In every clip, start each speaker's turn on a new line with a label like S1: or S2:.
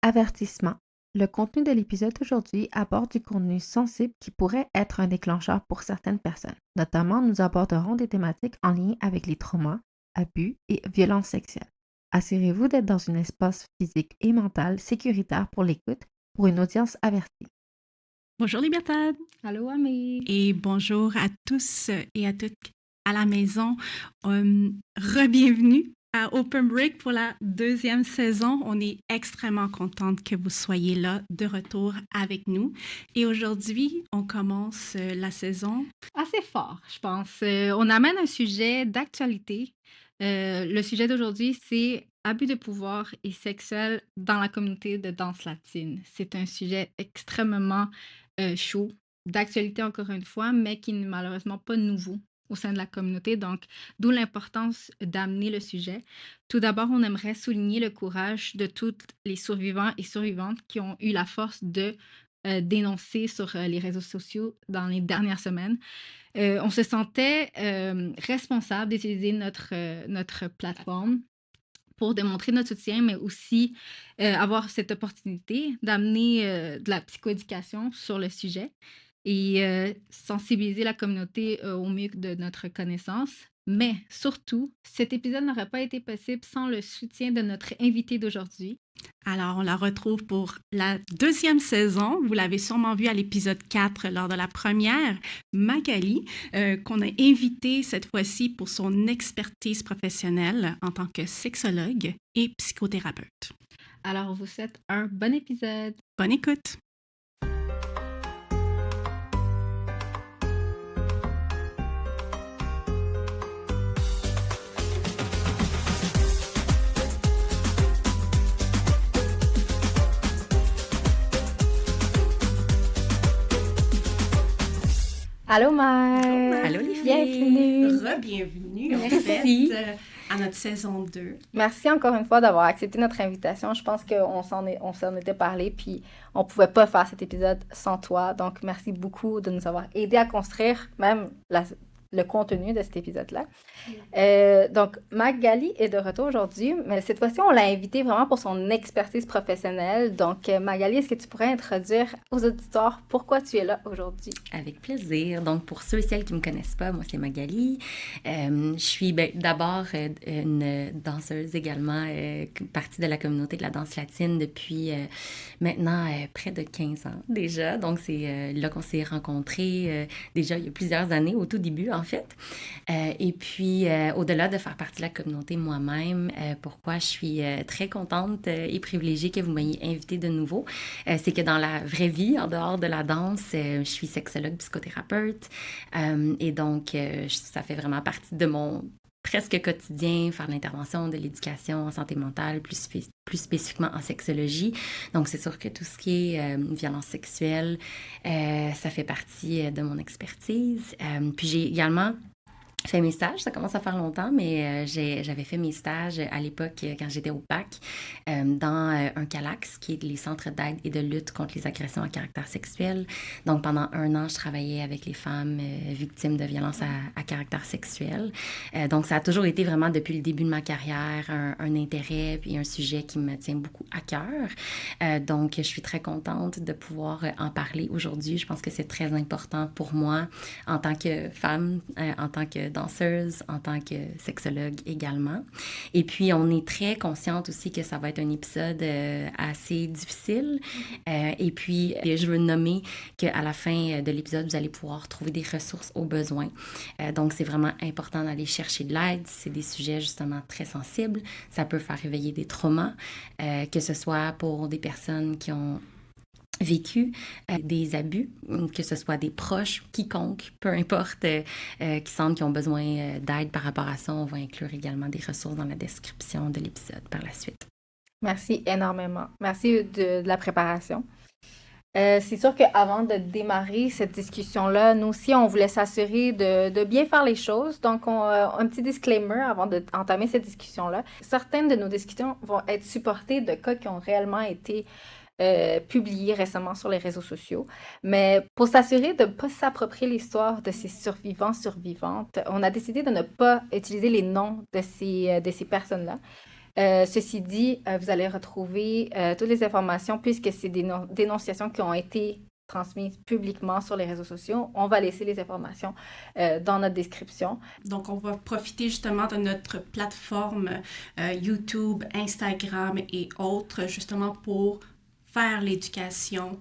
S1: Avertissement. Le contenu de l'épisode d'aujourd'hui aborde du contenu sensible qui pourrait être un déclencheur pour certaines personnes. Notamment, nous aborderons des thématiques en lien avec les traumas, abus et violences sexuelles. Assurez-vous d'être dans un espace physique et mental sécuritaire pour l'écoute pour une audience avertie.
S2: Bonjour Libertad
S3: Allô, Amé.
S2: et bonjour à tous et à toutes à la maison. Re-bienvenue à Open Break pour la deuxième saison. On est extrêmement contente que vous soyez là de retour avec nous. Et aujourd'hui, on commence la saison.
S3: Assez fort, je pense. On amène un sujet d'actualité. Le sujet d'aujourd'hui, c'est abus de pouvoir et sexuel dans la communauté de danse latine. C'est un sujet extrêmement chaud, d'actualité encore une fois, mais qui n'est malheureusement pas nouveau au sein de la communauté. Donc, d'où l'importance d'amener le sujet. Tout d'abord, on aimerait souligner le courage de tous les survivants et survivantes qui ont eu la force de dénoncer sur les réseaux sociaux dans les dernières semaines. On se sentait responsable d'utiliser notre plateforme pour démontrer notre soutien, mais aussi avoir cette opportunité d'amener de la psychoéducation sur le sujet et sensibiliser la communauté au mieux de notre connaissance. Mais surtout, cet épisode n'aurait pas été possible sans le soutien de notre invité d'aujourd'hui.
S2: Alors, on la retrouve pour la deuxième saison. Vous l'avez sûrement vu à l'épisode 4 lors de la première, Magali, qu'on a invitée cette fois-ci pour son expertise professionnelle en tant que sexologue et psychothérapeute.
S3: Alors, on vous souhaite un bon épisode.
S2: Bonne écoute!
S3: Allô, Mère.
S2: Allô les filles!
S3: Bienvenue.
S2: Re-bienvenue en
S3: Merci.
S2: fait à notre saison 2.
S3: Merci encore une fois d'avoir accepté notre invitation. Je pense qu'on s'en était parlé, puis on pouvait pas faire cet épisode sans toi. Donc, merci beaucoup de nous avoir aidé à construire même le contenu de cet épisode-là. Donc, Magali est de retour aujourd'hui, mais cette fois-ci, on l'a invitée vraiment pour son expertise professionnelle. Donc, Magali, est-ce que tu pourrais introduire aux auditeurs pourquoi tu es là aujourd'hui?
S4: Avec plaisir. Donc, pour ceux et celles qui ne me connaissent pas, moi, c'est Magali. Je suis d'abord une danseuse également, partie de la communauté de la danse latine depuis maintenant près de 15 ans déjà. Donc, c'est là qu'on s'est rencontrés déjà il y a plusieurs années, au tout début, en fait. Et puis, au-delà de faire partie de la communauté moi-même, pourquoi je suis très contente et privilégiée que vous m'ayez invitée de nouveau, c'est que dans la vraie vie, en dehors de la danse, je suis sexologue psychothérapeute. Et donc, ça fait vraiment partie de mon presque quotidien, faire de l'intervention, de l'éducation en santé mentale, plus spécifiquement en sexologie. Donc, c'est sûr que tout ce qui est violence sexuelle, ça fait partie de mon expertise. Puis j'ai également fait mes stages, ça commence à faire longtemps, mais j'avais fait mes stages à l'époque quand j'étais au bac dans un CALAX, qui est les centres d'aide et de lutte contre les agressions à caractère sexuel. Donc pendant 1 an, je travaillais avec les femmes victimes de violences à caractère sexuel. Donc ça a toujours été vraiment depuis le début de ma carrière un intérêt puis un sujet qui me tient beaucoup à cœur. Donc je suis très contente de pouvoir en parler aujourd'hui. Je pense que c'est très important pour moi en tant que femme, en tant que danseuse, en tant que sexologue également. Et puis, on est très consciente aussi que ça va être un épisode assez difficile. Et puis, je veux nommer qu'à la fin de l'épisode, vous allez pouvoir trouver des ressources au besoin. Donc, c'est vraiment important d'aller chercher de l'aide. C'est des sujets justement très sensibles. Ça peut faire réveiller des traumas, que ce soit pour des personnes qui ont vécu des abus, que ce soit des proches, quiconque, peu importe, qui sentent qu'ils ont besoin d'aide par rapport à ça. On va inclure également des ressources dans la description de l'épisode par la suite.
S3: Merci énormément. Merci de la préparation. C'est sûr qu'avant de démarrer cette discussion-là, nous aussi, on voulait s'assurer de bien faire les choses. Donc, un petit disclaimer avant d'entamer cette discussion-là. Certaines de nos discussions vont être supportées de cas qui ont réellement été publiés récemment sur les réseaux sociaux. Mais pour s'assurer de ne pas s'approprier l'histoire de ces survivants, survivantes, on a décidé de ne pas utiliser les noms de ces personnes-là. Ceci dit, vous allez retrouver toutes les informations puisque c'est des dénonciations qui ont été transmises publiquement sur les réseaux sociaux. On va laisser les informations dans notre description.
S2: Donc, on va profiter justement de notre plateforme YouTube, Instagram et autres, justement pour faire l'éducation,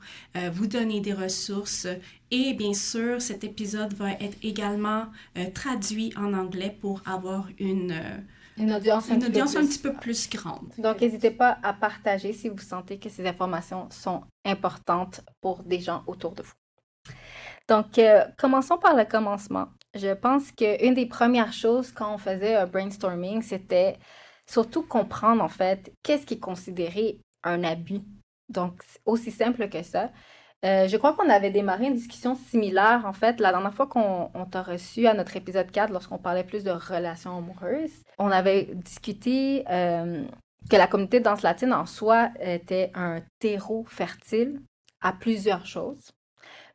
S2: vous donner des ressources et bien sûr, cet épisode va être également traduit en anglais pour avoir une audience un petit peu plus grande.
S3: Donc, n'hésitez pas à partager si vous sentez que ces informations sont importantes pour des gens autour de vous. Donc, commençons par le commencement. Je pense qu'une des premières choses quand on faisait un brainstorming, c'était surtout comprendre en fait qu'est-ce qui est considéré un abus. Donc, aussi simple que ça. Je crois qu'on avait démarré une discussion similaire, en fait, la dernière fois qu'on t'a reçu à notre épisode 4, lorsqu'on parlait plus de relations amoureuses. On avait discuté que la communauté de danse latine en soi était un terreau fertile à plusieurs choses.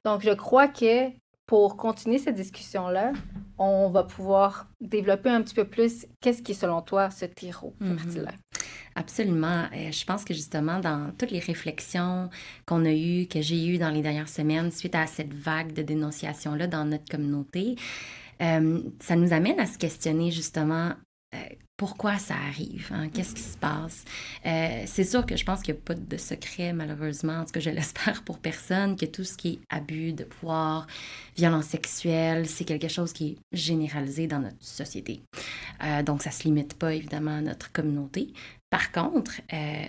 S3: Donc, je crois que pour continuer cette discussion-là, on va pouvoir développer un petit peu plus qu'est-ce qui est, selon toi, ce terreau fertile-là.
S4: Absolument. Je pense que justement, dans toutes les réflexions qu'on a eues, que j'ai eues dans les dernières semaines, suite à cette vague de dénonciation-là dans notre communauté, ça nous amène à se questionner justement pourquoi ça arrive, hein? Qu'est-ce qui se passe. C'est sûr que je pense qu'il n'y a pas de secret, malheureusement, en tout cas je l'espère pour personne, que tout ce qui est abus de pouvoir, violence sexuelle, c'est quelque chose qui est généralisé dans notre société. Donc ça ne se limite pas évidemment à notre communauté. Par contre,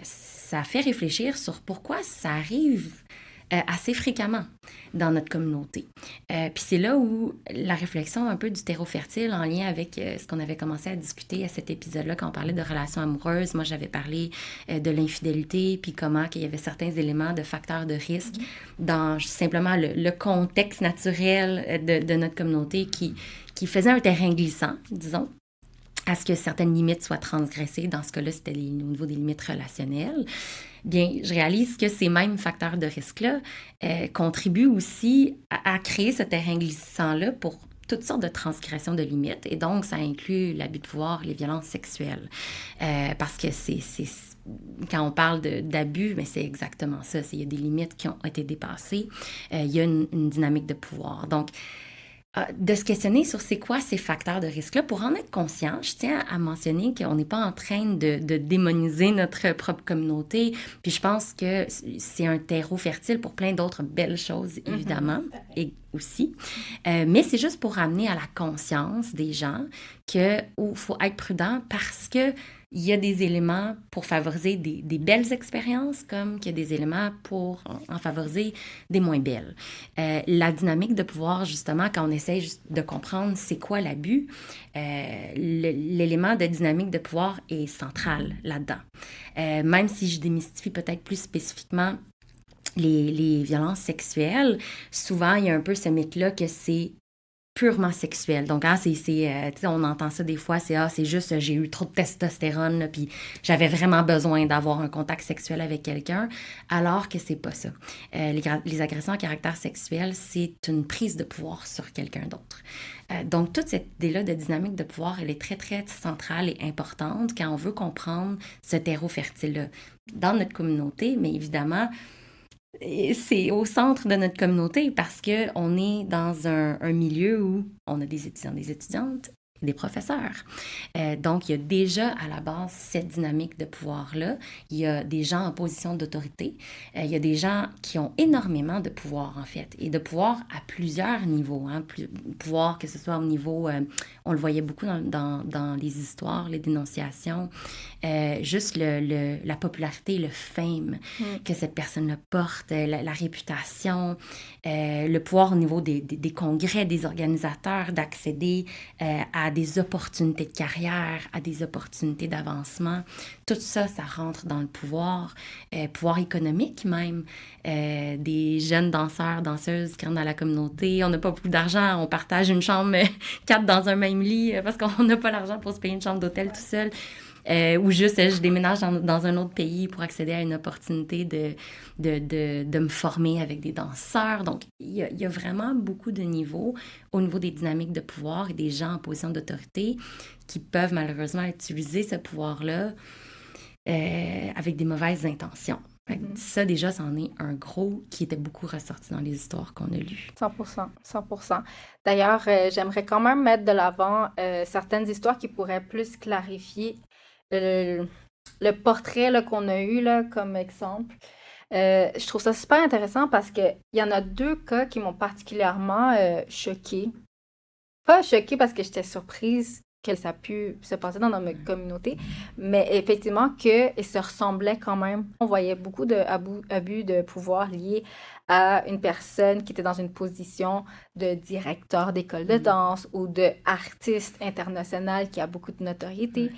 S4: ça fait réfléchir sur pourquoi ça arrive assez fréquemment dans notre communauté. Puis c'est là où la réflexion un peu du terreau fertile en lien avec ce qu'on avait commencé à discuter à cet épisode-là quand on parlait de relations amoureuses. Moi, j'avais parlé de l'infidélité, puis comment qu'il y avait certains éléments de facteurs de risque dans simplement le contexte naturel de notre communauté qui faisait un terrain glissant, disons, à ce que certaines limites soient transgressées. Dans ce cas-là, c'était au niveau des limites relationnelles. Bien, je réalise que ces mêmes facteurs de risque-là contribuent aussi à créer ce terrain glissant-là pour toutes sortes de transgressions de limites. Et donc, ça inclut l'abus de pouvoir, les violences sexuelles. Parce que quand on parle d'abus, mais c'est exactement ça. Il y a des limites qui ont été dépassées. Il y a une dynamique de pouvoir. Donc, de se questionner sur c'est quoi ces facteurs de risque-là. Pour en être conscient, je tiens à mentionner qu'on n'est pas en train de démoniser notre propre communauté. Puis je pense que c'est un terreau fertile pour plein d'autres belles choses, évidemment, et aussi. Mais c'est juste pour amener à la conscience des gens qu'il faut être prudent parce que il y a des éléments pour favoriser des belles expériences, comme qu'il y a des éléments pour en favoriser des moins belles. La dynamique de pouvoir, justement, quand on essaie de comprendre c'est quoi l'abus, l'élément de dynamique de pouvoir est central là-dedans. Même si je démystifie peut-être plus spécifiquement les violences sexuelles, souvent, il y a un peu ce mythe-là que c'est purement sexuel. Donc, on entend ça des fois, c'est juste, j'ai eu trop de testostérone, là, puis j'avais vraiment besoin d'avoir un contact sexuel avec quelqu'un, alors que c'est pas ça. Les agressions à caractère sexuel, c'est une prise de pouvoir sur quelqu'un d'autre. Donc, toute cette idée-là de dynamique de pouvoir, elle est très, très centrale et importante quand on veut comprendre ce terreau fertile-là dans notre communauté, mais évidemment, c'est au centre de notre communauté parce qu'on est dans un milieu où on a des étudiants, des étudiantes, des professeurs. Donc, il y a déjà à la base cette dynamique de pouvoir-là. Il y a des gens en position d'autorité. Il y a des gens qui ont énormément de pouvoir, en fait, et de pouvoir à plusieurs niveaux. Hein. Pouvoir que ce soit au niveau, on le voyait beaucoup dans les histoires, les dénonciations, juste la popularité, le fame que cette personne-là porte, la réputation, le pouvoir au niveau des congrès, des organisateurs, d'accéder à des opportunités de carrière, à des opportunités d'avancement. Tout ça, ça rentre dans le pouvoir économique même. Des jeunes danseurs, danseuses qui rentrent dans la communauté. On n'a pas beaucoup d'argent, on partage une chambre 4 dans un même lit parce qu'on n'a pas l'argent pour se payer une chambre d'hôtel tout seul. Ou juste, je déménage dans un autre pays pour accéder à une opportunité de me former avec des danseurs. Donc, il y a vraiment beaucoup de niveaux au niveau des dynamiques de pouvoir et des gens en position d'autorité qui peuvent malheureusement utiliser ce pouvoir-là avec des mauvaises intentions. Fait que
S5: Mhm.
S4: ça, déjà, c'en est un gros qui était beaucoup ressorti dans les histoires qu'on a lues.
S5: 100%, 100%. D'ailleurs, j'aimerais quand même mettre de l'avant certaines histoires qui pourraient plus clarifier le, le portrait là, qu'on a eu là, comme exemple. Je trouve ça super intéressant parce qu'il y en a deux cas qui m'ont particulièrement choquée. Pas choquée parce que j'étais surprise que ça a pu se passer dans notre communauté, mais effectivement qu'ils se ressemblaient quand même. On voyait beaucoup d'abus de pouvoir liés à une personne qui était dans une position de directeur d'école de danse ou d'artiste international qui a beaucoup de notoriété.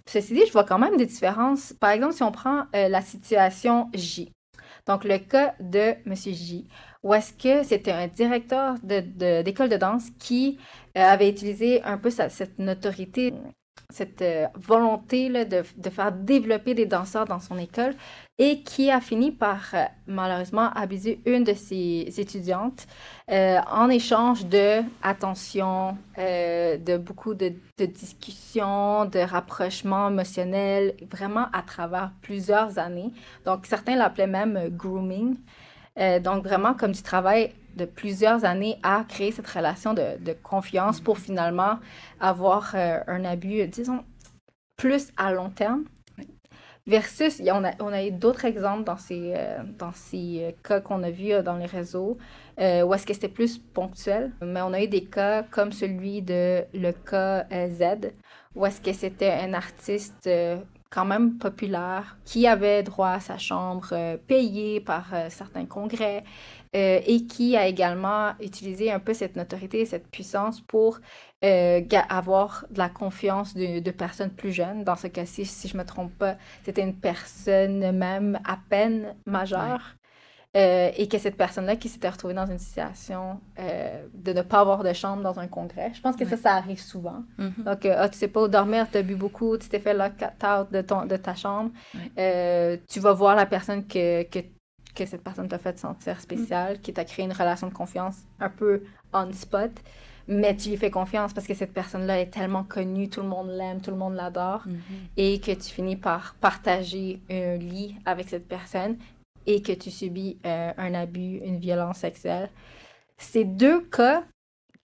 S5: Ceci dit, je vois quand même des différences. Par exemple, si on prend la situation J. Donc, le cas de M. J, où est-ce que c'était un directeur d'école de danse qui avait utilisé un peu cette notoriété, cette volonté là, de faire développer des danseurs dans son école et qui a fini par malheureusement abuser une de ses étudiantes en échange de attention, de beaucoup de discussions, de rapprochements émotionnels, vraiment à travers plusieurs années. Donc, certains l'appelaient même grooming. Donc, vraiment comme du travail de plusieurs années à créer cette relation de confiance pour finalement avoir un abus, disons, plus à long terme. Versus, on a eu d'autres exemples dans ces cas qu'on a vus dans les réseaux, où est-ce que c'était plus ponctuel. Mais on a eu des cas comme celui de le cas Z, où est-ce que c'était un artiste quand même populaire qui avait droit à sa chambre payée par certains congrès et qui a également utilisé un peu cette notoriété et cette puissance pour avoir de la confiance de personnes plus jeunes. Dans ce cas-ci, si je ne me trompe pas, c'était une personne même à peine majeure. Et que cette personne-là qui s'était retrouvée dans une situation de ne pas avoir de chambre dans un congrès. Je pense que ça arrive souvent.
S4: Mm-hmm.
S5: Donc, tu sais pas où dormir, tu as bu beaucoup, tu t'es fait lock-out de ta chambre. Tu vas voir la personne que cette personne t'a fait sentir spéciale, qui t'a créé une relation de confiance un peu on spot. Mais tu lui fais confiance parce que cette personne-là est tellement connue, tout le monde l'aime, tout le monde l'adore, et que tu finis par partager un lit avec cette personne et que tu subis un abus, une violence sexuelle. C'est deux cas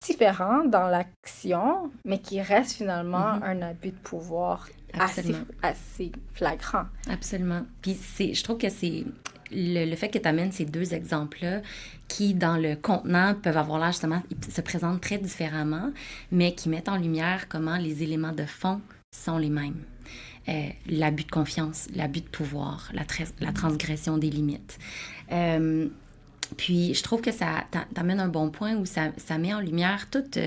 S5: différents dans l'action, mais qui restent finalement un abus de pouvoir assez flagrant.
S4: Absolument. Puis je trouve que c'est le fait que tu amènes ces deux exemples-là qui, dans le contenant, peuvent avoir l'air justement, ils se présentent très différemment, mais qui mettent en lumière comment les éléments de fond sont les mêmes. L'abus de confiance, l'abus de pouvoir, la transgression des limites. Puis, je trouve que ça t'amène un bon point où ça met en lumière toute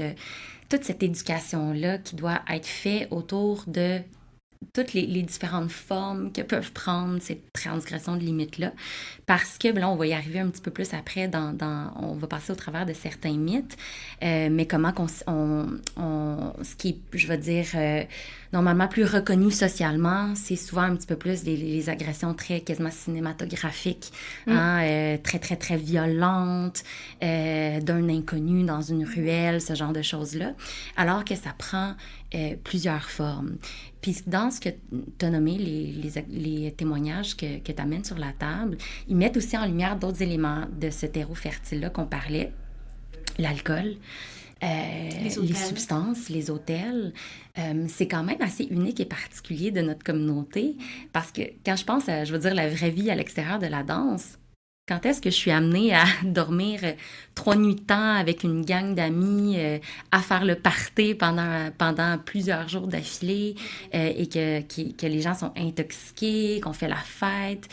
S4: cette éducation-là qui doit être faite autour de toutes les différentes formes que peuvent prendre ces transgressions de limites-là. Parce que, là, on va y arriver un petit peu plus après, on va passer au travers de certains mythes, mais comment ce qui est, je veux dire, normalement plus reconnu socialement, c'est souvent un petit peu plus les agressions très quasiment cinématographiques, très, très, très violentes, d'un inconnu dans une ruelle, ce genre de choses-là, alors que ça prend plusieurs formes. Puis dans ce que tu as nommé, les témoignages que tu amènes sur la table, ils mettent aussi en lumière d'autres éléments de ce terreau fertile-là qu'on parlait, l'alcool, les substances, les hôtels. C'est quand même assez unique et particulier de notre communauté parce que quand je pense à, je veux dire, la vraie vie à l'extérieur de la danse, quand est-ce que je suis amenée à dormir 3 nuits de temps avec une gang d'amis, à faire le party pendant plusieurs jours d'affilée et que les gens sont intoxiqués, qu'on fait la fête,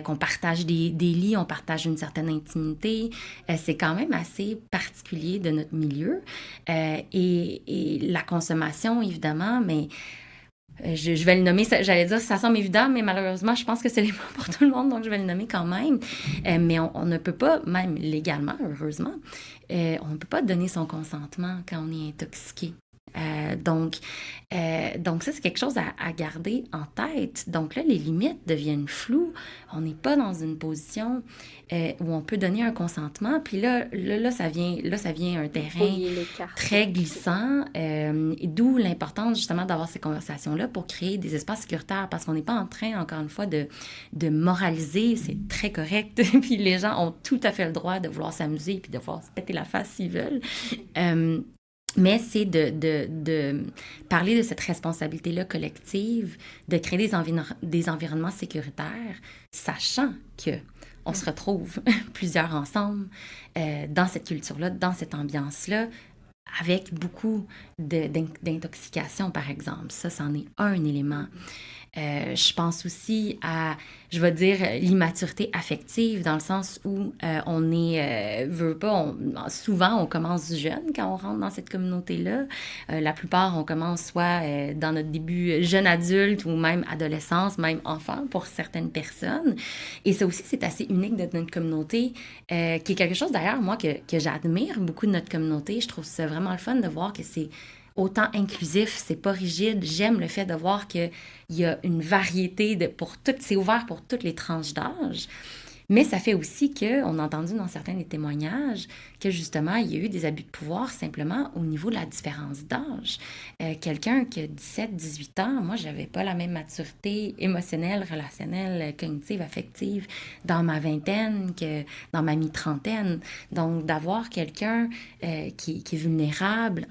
S4: qu'on partage des lits, on partage une certaine intimité. C'est quand même assez particulier de notre milieu. Et la consommation, évidemment, mais... Je vais le nommer, j'allais dire ça semble évident, mais malheureusement, je pense que c'est l'élément pour tout le monde, donc je vais le nommer quand même. Mais on ne peut pas, même légalement, heureusement, on ne peut pas donner son consentement quand on est intoxiqué. Donc ça, c'est quelque chose à garder en tête. Donc là, les limites deviennent floues. On n'est pas dans une position où on peut donner un consentement. Puis là, ça vient un terrain
S5: Brouiller les cartes.
S4: très glissant, d'où l'importance justement d'avoir ces conversations-là pour créer des espaces sécuritaires, parce qu'on n'est pas en train, encore une fois, de moraliser, c'est très correct, puis les gens ont tout à fait le droit de vouloir s'amuser puis de vouloir se péter la face s'ils veulent. Mais c'est de parler de cette responsabilité-là collective, de créer des environnements sécuritaires, sachant que on se retrouve plusieurs ensemble dans cette culture-là, dans cette ambiance-là, avec beaucoup d'intoxication, par exemple. Ça, c'en est un élément. Je pense aussi à, je vais dire, l'immaturité affective, dans le sens où on est, souvent on commence jeune quand on rentre dans cette communauté-là. La plupart, on commence soit dans notre début jeune adulte ou même adolescence, même enfant pour certaines personnes. Et ça aussi, c'est assez unique de notre communauté, qui est quelque chose d'ailleurs, moi, que j'admire beaucoup de notre communauté. Je trouve ça vraiment le fun de voir que c'est autant inclusif, c'est pas rigide. J'aime le fait de voir qu'il y a une variété c'est ouvert pour toutes les tranches d'âge. Mais ça fait aussi qu'on a entendu dans certains des témoignages que justement, il y a eu des abus de pouvoir simplement au niveau de la différence d'âge. Quelqu'un qui a 17, 18 ans, moi, j'avais pas la même maturité émotionnelle, relationnelle, cognitive, affective dans ma vingtaine que dans ma mi-trentaine. Donc, d'avoir quelqu'un qui est vulnérable,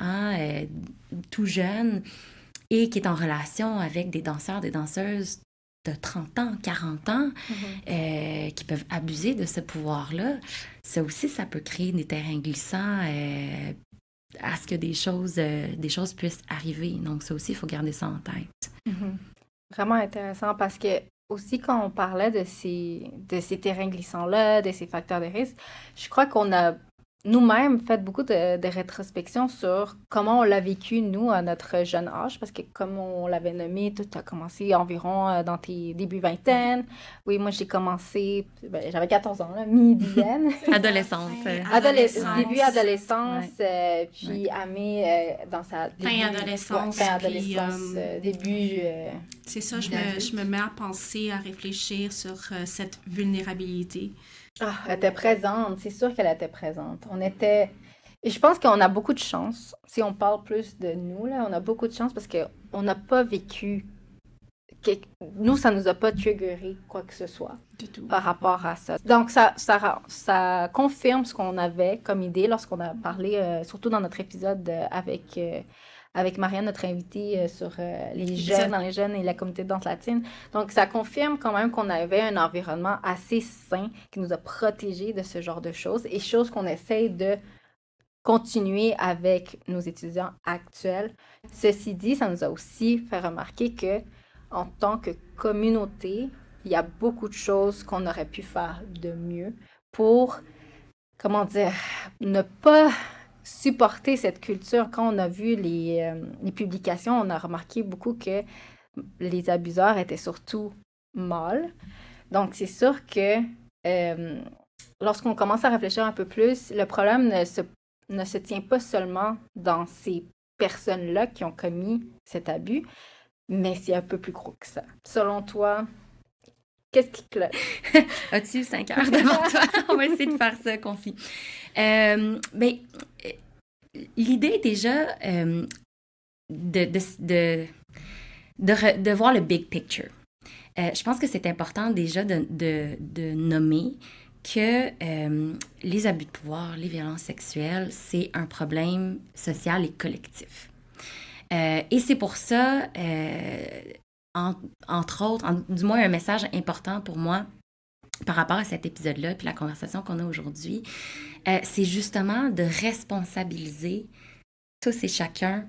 S4: tout jeune, et qui est en relation avec des danseurs, des danseuses de 30 ans, 40 ans, qui peuvent abuser de ce pouvoir-là, ça aussi, ça peut créer des terrains glissants à ce que des choses puissent arriver. Donc ça aussi, il faut garder ça en tête.
S5: Vraiment intéressant, parce que aussi quand on parlait de ces terrains glissants-là, de ces facteurs de risque, je crois qu'on a nous-mêmes fait beaucoup de rétrospection sur comment on l'a vécu, nous, à notre jeune âge, parce que comme on l'avait nommé, tout a commencé environ dans tes débuts vingtaine. Oui, moi, j'ai commencé, j'avais 14 ans, là, mi-dizaine.
S4: Adolescente.
S5: Début adolescence, puis Amé dans sa
S2: Fin adolescence.
S5: Début...
S2: C'est ça, je me mets à penser, à réfléchir sur cette vulnérabilité.
S5: Elle était présente, c'est sûr qu'elle était présente. Et je pense qu'on a beaucoup de chance. Si on parle plus de nous, là, on a beaucoup de chance parce qu'on n'a pas vécu... Nous, ça nous a pas triggeré quoi que ce soit
S2: Du tout.
S5: Par rapport à ça. Donc, ça confirme ce qu'on avait comme idée lorsqu'on a parlé, surtout dans notre épisode avec Marianne, notre invitée, sur les jeunes, dans les jeunes et la communauté de danse latine. Donc, ça confirme quand même qu'on avait un environnement assez sain qui nous a protégés de ce genre de choses, et choses qu'on essaye de continuer avec nos étudiants actuels. Ceci dit, ça nous a aussi fait remarquer que en tant que communauté, il y a beaucoup de choses qu'on aurait pu faire de mieux pour, comment dire, ne pas supporter cette culture. Quand on a vu les publications, on a remarqué beaucoup que les abuseurs étaient surtout mâles. Donc, c'est sûr que lorsqu'on commence à réfléchir un peu plus, le problème ne se tient pas seulement dans ces personnes-là qui ont commis cet abus, mais c'est un peu plus gros que ça. Selon toi, qu'est-ce qui cloche?
S4: As-tu 5 heures devant toi? On va essayer de faire ça concis. L'idée est déjà de voir le big picture. Je pense que c'est important déjà de nommer que les abus de pouvoir, les violences sexuelles, c'est un problème social et collectif. Et c'est pour ça, entre autres, du moins un message important pour moi par rapport à cet épisode-là, puis la conversation qu'on a aujourd'hui, c'est justement de responsabiliser tous et chacun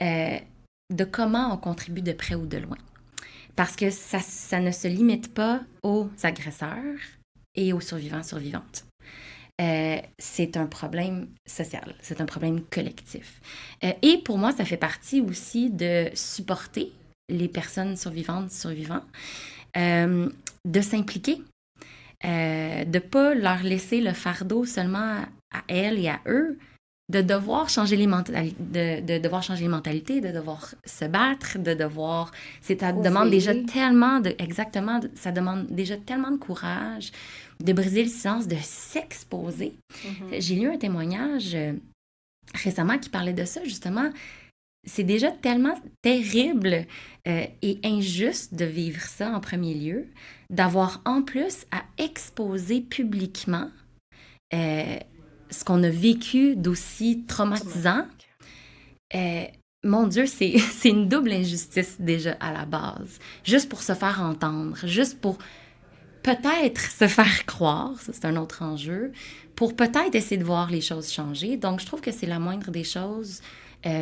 S4: de comment on contribue de près ou de loin. Parce que ça ne se limite pas aux agresseurs et aux survivants-survivantes. C'est un problème social, c'est un problème collectif. Et pour moi, ça fait partie aussi de supporter les personnes survivants, de s'impliquer, de ne pas leur laisser le fardeau seulement à elles et à eux, de devoir changer les mentalités, de devoir changer les mentalités, de devoir se battre, de devoir... Ça demande déjà tellement de... Exactement, ça demande déjà tellement de courage, de briser le silence, de s'exposer. J'ai lu un témoignage récemment qui parlait de ça, justement. C'est déjà tellement terrible et injuste de vivre ça en premier lieu, d'avoir en plus à exposer publiquement ce qu'on a vécu d'aussi traumatisant. Mon Dieu, c'est une double injustice déjà à la base. Juste pour se faire entendre, juste pour peut-être se faire croire, ça c'est un autre enjeu, pour peut-être essayer de voir les choses changer. Donc, je trouve que c'est la moindre des choses.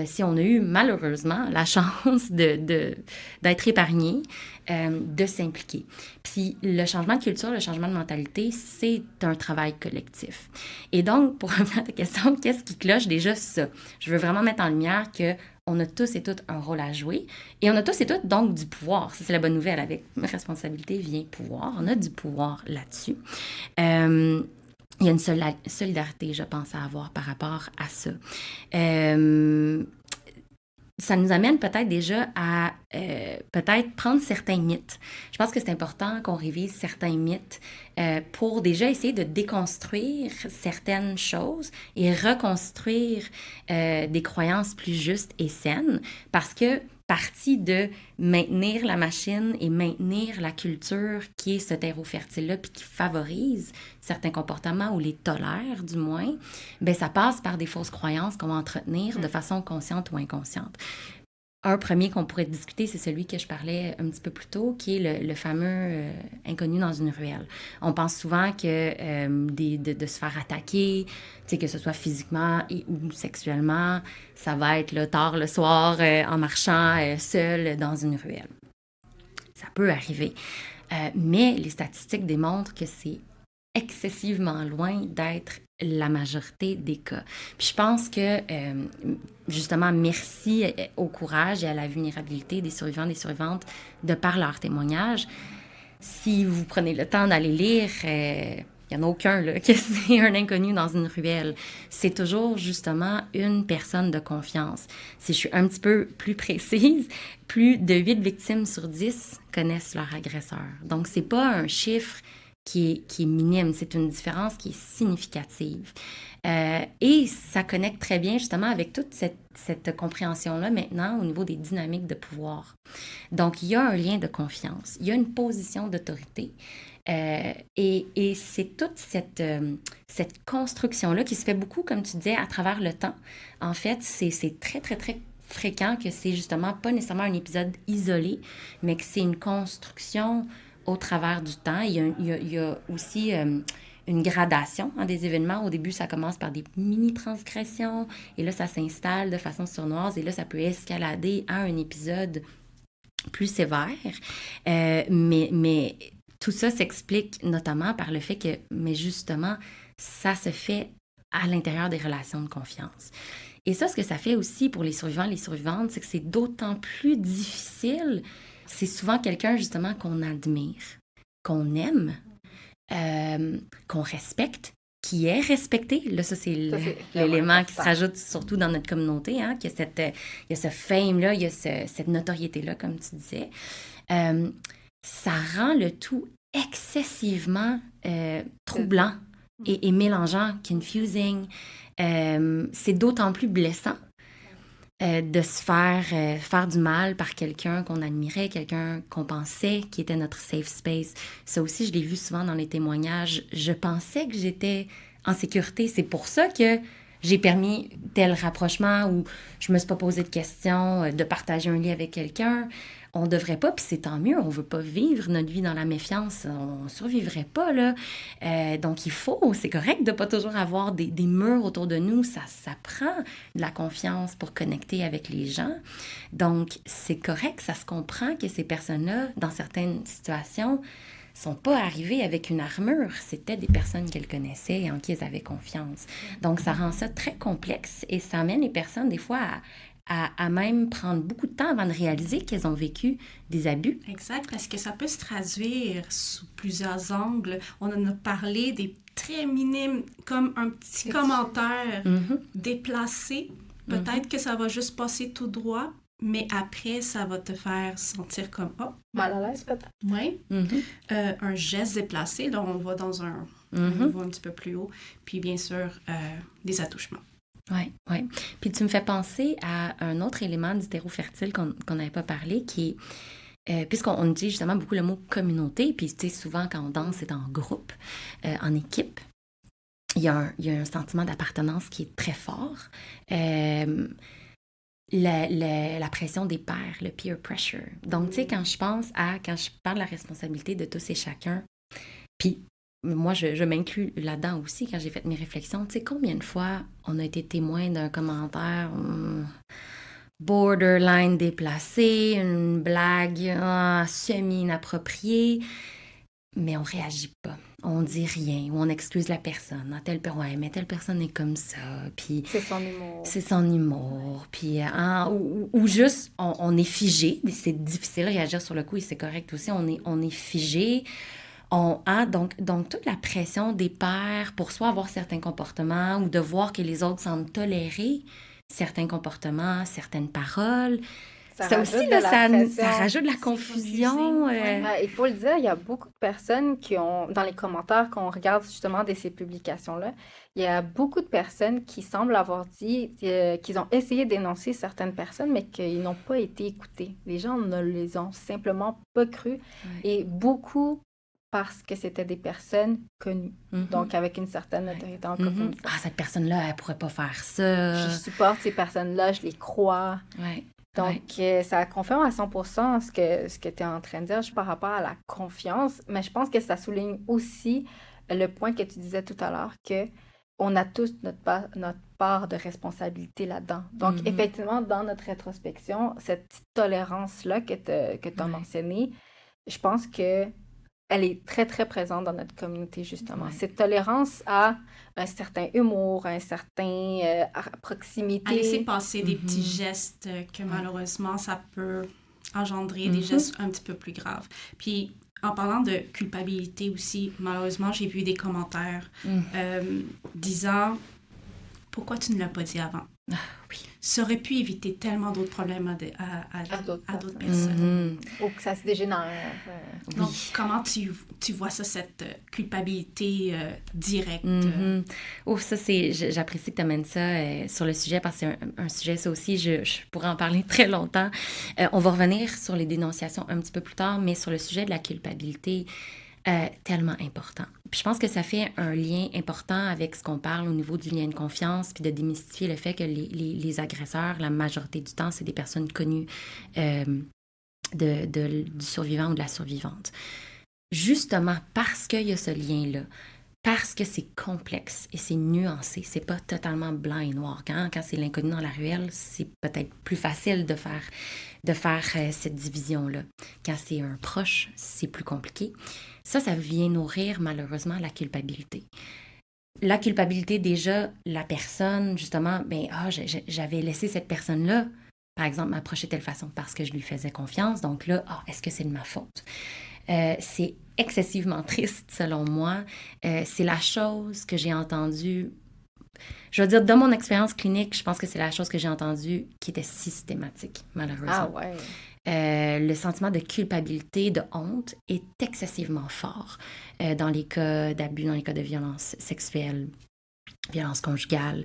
S4: Si on a eu malheureusement la chance d'être épargné, de s'impliquer. Puis le changement de culture, le changement de mentalité, c'est un travail collectif. Et donc, pour revenir à ta question, qu'est-ce qui cloche déjà ça? Je veux vraiment mettre en lumière qu'on a tous et toutes un rôle à jouer et on a tous et toutes donc du pouvoir. Ça, c'est la bonne nouvelle. Avec responsabilité vient pouvoir. On a du pouvoir là-dessus. Il y a une solidarité, je pense, à avoir par rapport à ça. Ça nous amène peut-être déjà à peut-être prendre certains mythes. Je pense que c'est important qu'on révise certains mythes pour déjà essayer de déconstruire certaines choses et reconstruire des croyances plus justes et saines, parce que partie de maintenir la machine et maintenir la culture qui est ce terreau fertile-là puis qui favorise certains comportements ou les tolère du moins, bien, ça passe par des fausses croyances qu'on va entretenir de façon consciente ou inconsciente. Un premier qu'on pourrait discuter, c'est celui que je parlais un petit peu plus tôt, qui est le fameux inconnu dans une ruelle. On pense souvent que de se faire attaquer, que ce soit physiquement ou sexuellement, ça va être là, tard le soir en marchant seul dans une ruelle. Ça peut arriver. Mais les statistiques démontrent que c'est excessivement loin d'être la majorité des cas. Puis je pense que, justement, merci au courage et à la vulnérabilité des survivants et des survivantes de par leur témoignage. Si vous prenez le temps d'aller lire, il n'y en a aucun là, que c'est un inconnu dans une ruelle. C'est toujours, justement, une personne de confiance. Si je suis un petit peu plus précise, plus de 8 victimes sur 10 connaissent leur agresseur. Donc, c'est pas un chiffre qui est minime, c'est une différence qui est significative. Et ça connecte très bien justement avec toute cette compréhension-là maintenant au niveau des dynamiques de pouvoir. Donc, il y a un lien de confiance, il y a une position d'autorité et c'est toute cette construction-là qui se fait beaucoup, comme tu disais, à travers le temps. En fait, c'est très, très, très fréquent que c'est justement pas nécessairement un épisode isolé, mais que c'est une construction au travers du temps. Il y a aussi une gradation des événements. Au début, ça commence par des mini-transgressions et là, ça s'installe de façon sournoise et là, ça peut escalader à un épisode plus sévère. Mais tout ça s'explique notamment par le fait que, mais justement, ça se fait à l'intérieur des relations de confiance. Et ça, ce que ça fait aussi pour les survivants et les survivantes, c'est que c'est d'autant plus difficile. C'est souvent quelqu'un, justement, qu'on admire, qu'on aime, qu'on respecte, qui est respecté. Là, ça, c'est l'élément qui se rajoute surtout dans notre communauté, hein, qu'il y a ce fame-là, il y a cette notoriété-là, comme tu disais. Ça rend le tout excessivement troublant et mélangeant, confusing. C'est d'autant plus blessant de se faire du mal par quelqu'un qu'on admirait, quelqu'un qu'on pensait qui était notre safe space. Ça aussi, je l'ai vu souvent dans les témoignages. Je pensais que j'étais en sécurité. C'est pour ça que j'ai permis tel rapprochement ou je me suis pas posé de questions, de partager un lit avec quelqu'un. On devrait pas, puis c'est tant mieux, on veut pas vivre notre vie dans la méfiance, on survivrait pas, là. Donc, c'est correct de pas toujours avoir des murs autour de nous, ça prend de la confiance pour connecter avec les gens. Donc, c'est correct, ça se comprend que ces personnes-là, dans certaines situations, sont pas arrivées avec une armure, c'était des personnes qu'elles connaissaient et en qui elles avaient confiance. Donc, ça rend ça très complexe et ça amène les personnes, des fois, à même prendre beaucoup de temps avant de réaliser qu'elles ont vécu des abus.
S2: Exact, parce que ça peut se traduire sous plusieurs angles. On en a parlé des très minime, comme un petit commentaire déplacé, peut-être que ça va juste passer tout droit, mais après, ça va te faire sentir comme, oh,
S5: Mal à l'aise, peut-être.
S2: oui. Un geste déplacé, là, on va dans un niveau un petit peu plus haut. Puis, bien sûr, des attouchements.
S4: Oui, oui. Puis tu me fais penser à un autre élément d'hétérofertile qu'on n'avait pas parlé, qui est, puisqu'on utilise justement beaucoup le mot communauté, puis tu sais, souvent quand on danse, c'est en groupe, en équipe, il y a un sentiment d'appartenance qui est très fort. La pression des pairs, le peer pressure. Donc, tu sais, quand je parle de la responsabilité de tous et chacun, puis moi, je m'inclus là-dedans aussi quand j'ai fait mes réflexions. Tu sais, combien de fois on a été témoin d'un commentaire borderline déplacé, une blague semi-inappropriée, mais on réagit pas. On dit rien, ou on excuse la personne. Ouais, mais telle personne est comme ça, puis...
S5: C'est son humour.
S4: C'est son humour, puis... ou juste, on est figé. C'est difficile de réagir sur le coup, et c'est correct aussi. On est figé. Donc, toute la pression des pairs pour soit avoir certains comportements ou de voir que les autres semblent tolérer certains comportements, certaines paroles... Ça aussi, là, ça rajoute de la confusion.
S5: Il faut le dire, il y a beaucoup de personnes qui ont, dans les commentaires, quand on regarde justement ces publications-là, il y a beaucoup de personnes qui semblent avoir dit qu'ils ont essayé d'énoncer certaines personnes, mais qu'ils n'ont pas été écoutés. Les gens ne les ont simplement pas cru. Et beaucoup parce que c'était des personnes connues, donc avec une certaine autorité en communauté.
S4: Ah, cette personne-là, elle pourrait pas faire ça.
S5: Je supporte ces personnes-là, je les crois.
S4: Ouais.
S5: Donc, ça confirme à 100% ce que tu es en train de dire par rapport à la confiance, mais je pense que ça souligne aussi le point que tu disais tout à l'heure, qu'on a tous notre part de responsabilité là-dedans. Donc, effectivement, dans notre rétrospection, cette petite tolérance-là que tu as mentionnée, je pense que elle est très, très présente dans notre communauté, justement.
S4: Ouais.
S5: Cette tolérance à un certain humour, un certain proximité.
S2: À laisser passer des petits gestes que malheureusement, ça peut engendrer des gestes un petit peu plus graves. Puis, en parlant de culpabilité aussi, malheureusement, j'ai vu des commentaires disant « Pourquoi tu ne l'as pas dit avant? »
S4: Oui.
S2: Ça aurait pu éviter tellement d'autres problèmes à d'autres personnes.
S5: Ou que ça se dégénère.
S2: Donc, comment tu vois ça, cette culpabilité directe?
S4: Oh, ça, j'apprécie que tu amènes ça sur le sujet, parce que c'est un sujet, ça aussi, je pourrais en parler très longtemps. On va revenir sur les dénonciations un petit peu plus tard, mais sur le sujet de la culpabilité, tellement important. Puis je pense que ça fait un lien important avec ce qu'on parle au niveau du lien de confiance, puis de démystifier le fait que les agresseurs, la majorité du temps, c'est des personnes connues du survivant ou de la survivante. Justement parce qu'il y a ce lien-là, parce que c'est complexe et c'est nuancé, c'est pas totalement blanc et noir. Quand c'est l'inconnu dans la ruelle, c'est peut-être plus facile de faire cette division-là. Quand c'est un proche, c'est plus compliqué. Ça vient nourrir malheureusement la culpabilité. La culpabilité, déjà, la personne, justement, j'avais laissé cette personne-là, par exemple, m'approcher de telle façon parce que je lui faisais confiance. Donc là, est-ce que c'est de ma faute? C'est excessivement triste, selon moi. C'est la chose que j'ai entendue, je veux dire, dans mon expérience clinique, je pense que c'est la chose que j'ai entendue qui était systématique, malheureusement.
S5: Ah ouais.
S4: Le sentiment de culpabilité, de honte est excessivement fort dans les cas d'abus, dans les cas de violence sexuelle, violence conjugale,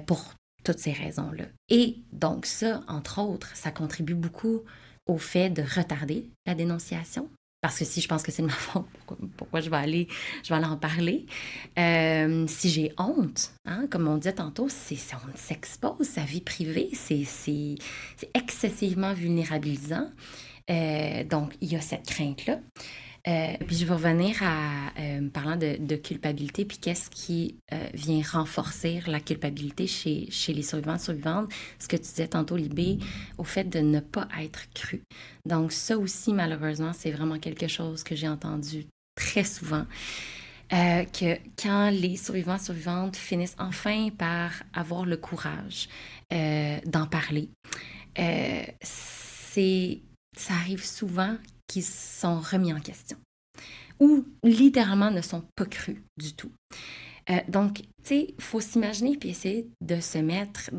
S4: pour toutes ces raisons-là. Et donc ça, entre autres, ça contribue beaucoup au fait de retarder la dénonciation. Parce que si je pense que c'est de ma faute, pourquoi je vais aller en parler? Si j'ai honte, comme on disait tantôt, on s'expose, sa vie privée, c'est excessivement vulnérabilisant. Donc, il y a cette crainte-là. Puis je vais revenir à parlant de culpabilité, puis qu'est-ce qui vient renforcer la culpabilité chez les survivantes, ce que tu disais tantôt, Libé, au fait de ne pas être cru. Donc ça aussi, malheureusement, c'est vraiment quelque chose que j'ai entendu très souvent, que quand les survivantes finissent enfin par avoir le courage d'en parler, ça arrive souvent qui sont remis en question ou littéralement ne sont pas crus du tout. Donc, tu sais, il faut s'imaginer puis essayer de se mettre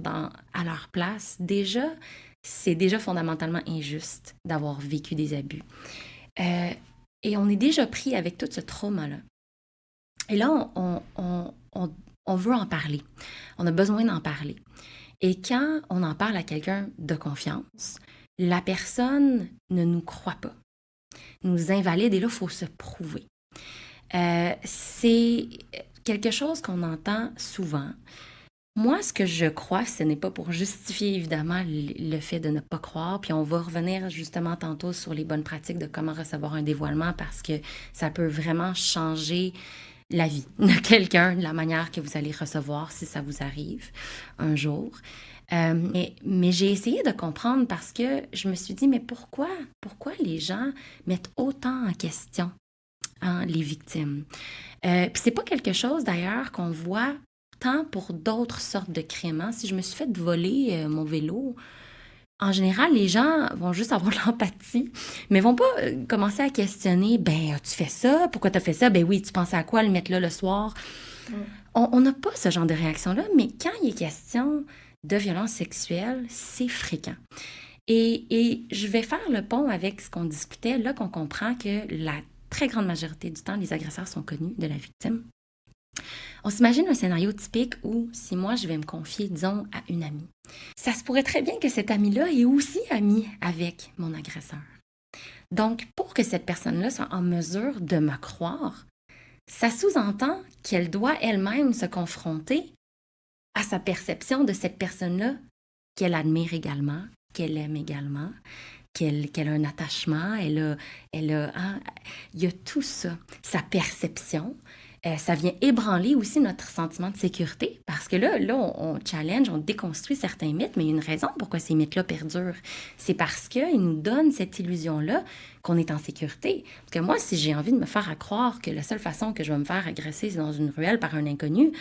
S4: à leur place. Déjà, c'est déjà fondamentalement injuste d'avoir vécu des abus. Et on est déjà pris avec tout ce trauma-là. Et là, on veut en parler. On a besoin d'en parler. Et quand on en parle à quelqu'un de confiance, la personne ne nous croit pas, nous invalide, et là, il faut se prouver. C'est quelque chose qu'on entend souvent. Moi, ce que je crois, ce n'est pas pour justifier évidemment le fait de ne pas croire, puis on va revenir justement tantôt sur les bonnes pratiques de comment recevoir un dévoilement, parce que ça peut vraiment changer la vie de quelqu'un, la manière que vous allez recevoir si ça vous arrive un jour. Mais j'ai essayé de comprendre parce que je me suis dit, mais pourquoi les gens mettent autant en question les victimes? Puis c'est pas quelque chose d'ailleurs qu'on voit tant pour d'autres sortes de crimes. Si je me suis fait voler mon vélo, en général, les gens vont juste avoir de l'empathie, mais vont pas commencer à questionner, ben, as-tu fait ça? Pourquoi t'as fait ça? Ben oui, tu pensais à quoi le mettre là le soir? On n'a pas ce genre de réaction-là, mais quand il est question de violence sexuelle, c'est fréquent. Et je vais faire le pont avec ce qu'on discutait, là qu'on comprend que la très grande majorité du temps, les agresseurs sont connus de la victime. On s'imagine un scénario typique où, si moi, je vais me confier, disons, à une amie, ça se pourrait très bien que cette amie-là est aussi amie avec mon agresseur. Donc, pour que cette personne-là soit en mesure de me croire, ça sous-entend qu'elle doit elle-même se confronter à sa perception de cette personne-là qu'elle admire également, qu'elle aime également, qu'elle a un attachement, il y a tout ça, sa perception. Ça vient ébranler aussi notre sentiment de sécurité parce que là on challenge, on déconstruit certains mythes, mais il y a une raison pourquoi ces mythes-là perdurent. C'est parce qu'ils nous donnent cette illusion-là qu'on est en sécurité. Parce que moi, si j'ai envie de me faire croire que la seule façon que je vais me faire agresser, c'est dans une ruelle par un inconnu,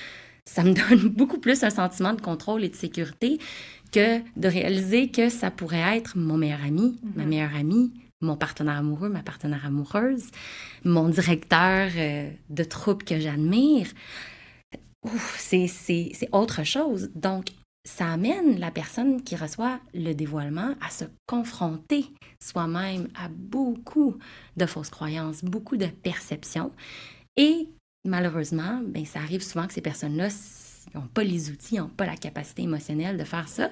S4: ça me donne beaucoup plus un sentiment de contrôle et de sécurité que de réaliser que ça pourrait être mon meilleur ami, ma meilleure amie, mon partenaire amoureux, ma partenaire amoureuse, mon directeur de troupe que j'admire. C'est autre chose. Donc, ça amène la personne qui reçoit le dévoilement à se confronter soi-même à beaucoup de fausses croyances, beaucoup de perceptions. Et malheureusement, ben, ça arrive souvent que ces personnes-là n'ont pas les outils, n'ont pas la capacité émotionnelle de faire ça.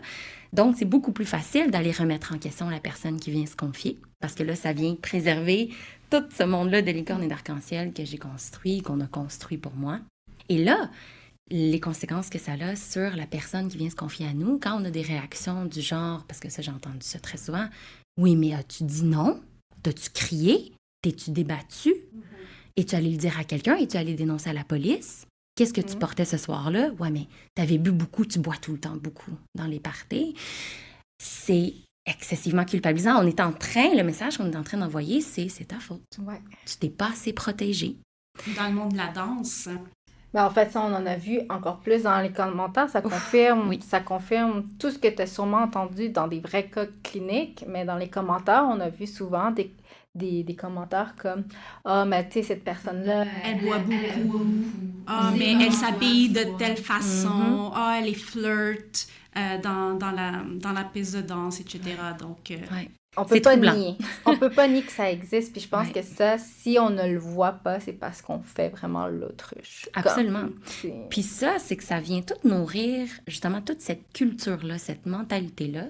S4: Donc, c'est beaucoup plus facile d'aller remettre en question la personne qui vient se confier, parce que là, ça vient préserver tout ce monde-là de licorne et d'arc-en-ciel que j'ai construit, qu'on a construit pour moi. Et là, les conséquences que ça a sur la personne qui vient se confier à nous, quand on a des réactions du genre, parce que ça, j'ai entendu ça très souvent, « Oui, mais as-tu dit non? T'as-tu crié? T'es-tu débattu? Es-tu allé le dire à quelqu'un? Es-tu allé dénoncer à la police? Qu'est-ce que tu portais ce soir-là? Ouais, mais t'avais bu beaucoup, tu bois tout le temps beaucoup dans les parties. » C'est excessivement culpabilisant. Le message qu'on est en train d'envoyer, c'est ta faute. Ouais. Tu t'es pas assez protégé.
S2: Dans le monde de la danse.
S5: Ben, en fait, ça, on en a vu encore plus dans les commentaires. Ça confirme tout ce que tu as sûrement entendu dans des vrais cas cliniques, mais dans les commentaires, on a vu souvent des commentaires comme « Ah, mais tu sais, cette personne-là...
S2: Elle boit beaucoup. Ah, mais elle s'habille de telle façon. Ah, elle est flirt dans la piste de danse, etc. » Donc,
S5: on peut pas nier. On peut pas nier que ça existe. Puis je pense que ça, si on ne le voit pas, c'est parce qu'on fait vraiment l'autruche.
S4: Absolument. Puis ça, c'est que ça vient tout nourrir justement toute cette culture-là, cette mentalité-là,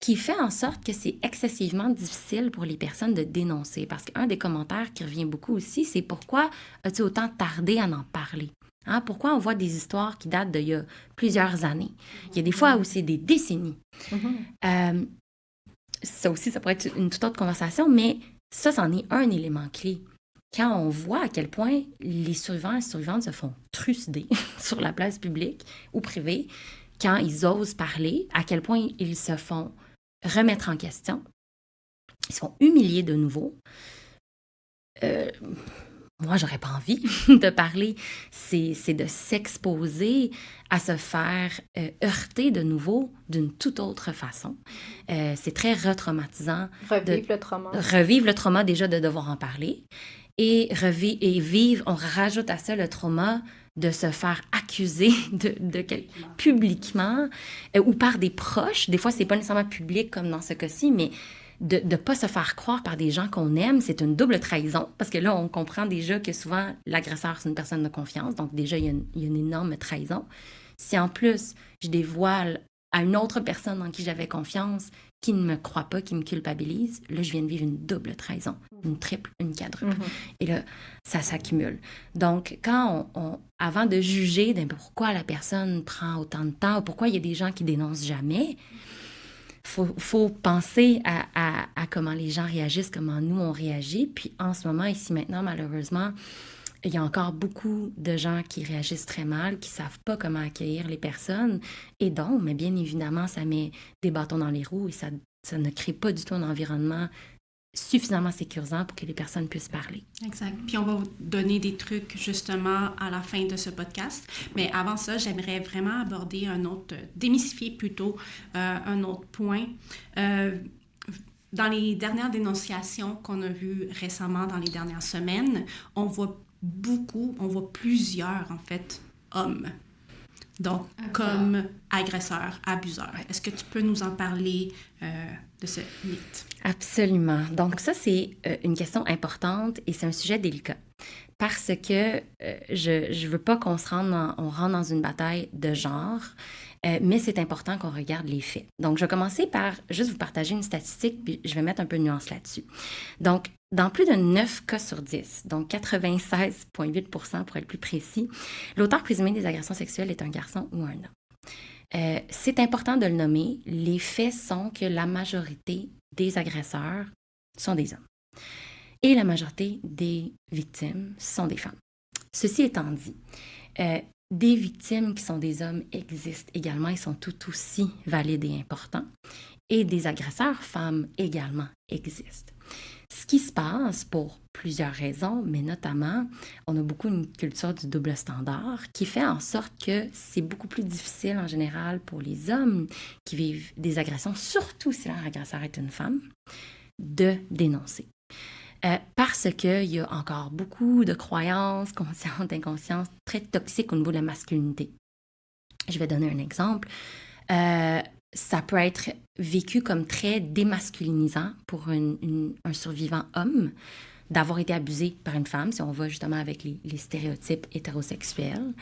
S4: qui fait en sorte que c'est excessivement difficile pour les personnes de dénoncer. Parce qu'un des commentaires qui revient beaucoup aussi, c'est pourquoi as-tu autant tardé à en parler? Hein? Pourquoi on voit des histoires qui datent d'il y a plusieurs années? Il y a des fois où c'est des décennies. Ça aussi, ça pourrait être une toute autre conversation, mais ça, c'en est un élément clé. Quand on voit à quel point les survivants et survivantes se font trucider sur la place publique ou privée, quand ils osent parler, à quel point ils se font remettre en question, ils se font humilier de nouveau. Moi, j'aurais pas envie de parler. C'est de s'exposer à se faire heurter de nouveau d'une toute autre façon. C'est très retraumatisant.
S5: Revivre le trauma.
S4: Revivre le trauma déjà de devoir en parler. et vivre, on rajoute à ça le trauma de se faire accuser publiquement ou par des proches. Des fois, c'est pas nécessairement public comme dans ce cas-ci, mais de ne pas se faire croire par des gens qu'on aime, c'est une double trahison. Parce que là, on comprend déjà que souvent, l'agresseur, c'est une personne de confiance. Donc déjà, il y a une énorme trahison. Si en plus, je dévoile à une autre personne en qui j'avais confiance, qui ne me croit pas, qui me culpabilise, là, je viens de vivre une double trahison, une triple, une quadruple. Et là, ça s'accumule. Donc, avant de juger pourquoi la personne prend autant de temps, ou pourquoi il y a des gens qui dénoncent jamais, faut penser à comment les gens réagissent, comment nous, on réagit. Puis en ce moment, ici, maintenant, malheureusement, il y a encore beaucoup de gens qui réagissent très mal, qui ne savent pas comment accueillir les personnes. Et donc, mais bien évidemment, ça met des bâtons dans les roues et ça ne crée pas du tout un environnement suffisamment sécurisant pour que les personnes puissent parler.
S2: Exact. Puis on va vous donner des trucs justement à la fin de ce podcast. Mais avant ça, j'aimerais vraiment aborder démystifier plutôt un autre point. Dans les dernières dénonciations qu'on a vues récemment dans les dernières semaines, on voit plusieurs, en fait, hommes. Donc, comme agresseurs, abuseurs. Est-ce que tu peux nous en parler de ce mythe?
S4: Absolument. Donc, ça, c'est une question importante et c'est un sujet délicat. Parce que je ne veux pas qu'on rentre dans une bataille de genre, mais c'est important qu'on regarde les faits. Donc, je vais commencer par juste vous partager une statistique, puis je vais mettre un peu de nuance là-dessus. Donc, dans plus de 9 cas sur 10, donc 96,8% pour être plus précis, l'auteur présumé des agressions sexuelles est un garçon ou un homme. C'est important de le nommer. Les faits sont que la majorité des agresseurs sont des hommes. Et la majorité des victimes sont des femmes. Ceci étant dit, des victimes qui sont des hommes existent également, ils sont tout aussi valides et importants. Et des agresseurs femmes également existent. Ce qui se passe pour plusieurs raisons, mais notamment, on a beaucoup une culture du double standard qui fait en sorte que c'est beaucoup plus difficile en général pour les hommes qui vivent des agressions, surtout si leur agresseur est une femme, de dénoncer. Parce qu'il y a encore beaucoup de croyances conscientes, inconscientes, très toxiques au niveau de la masculinité. Je vais donner un exemple. Ça peut être vécu comme très démasculinisant pour un survivant homme d'avoir été abusé par une femme, si on va justement avec les stéréotypes hétérosexuels.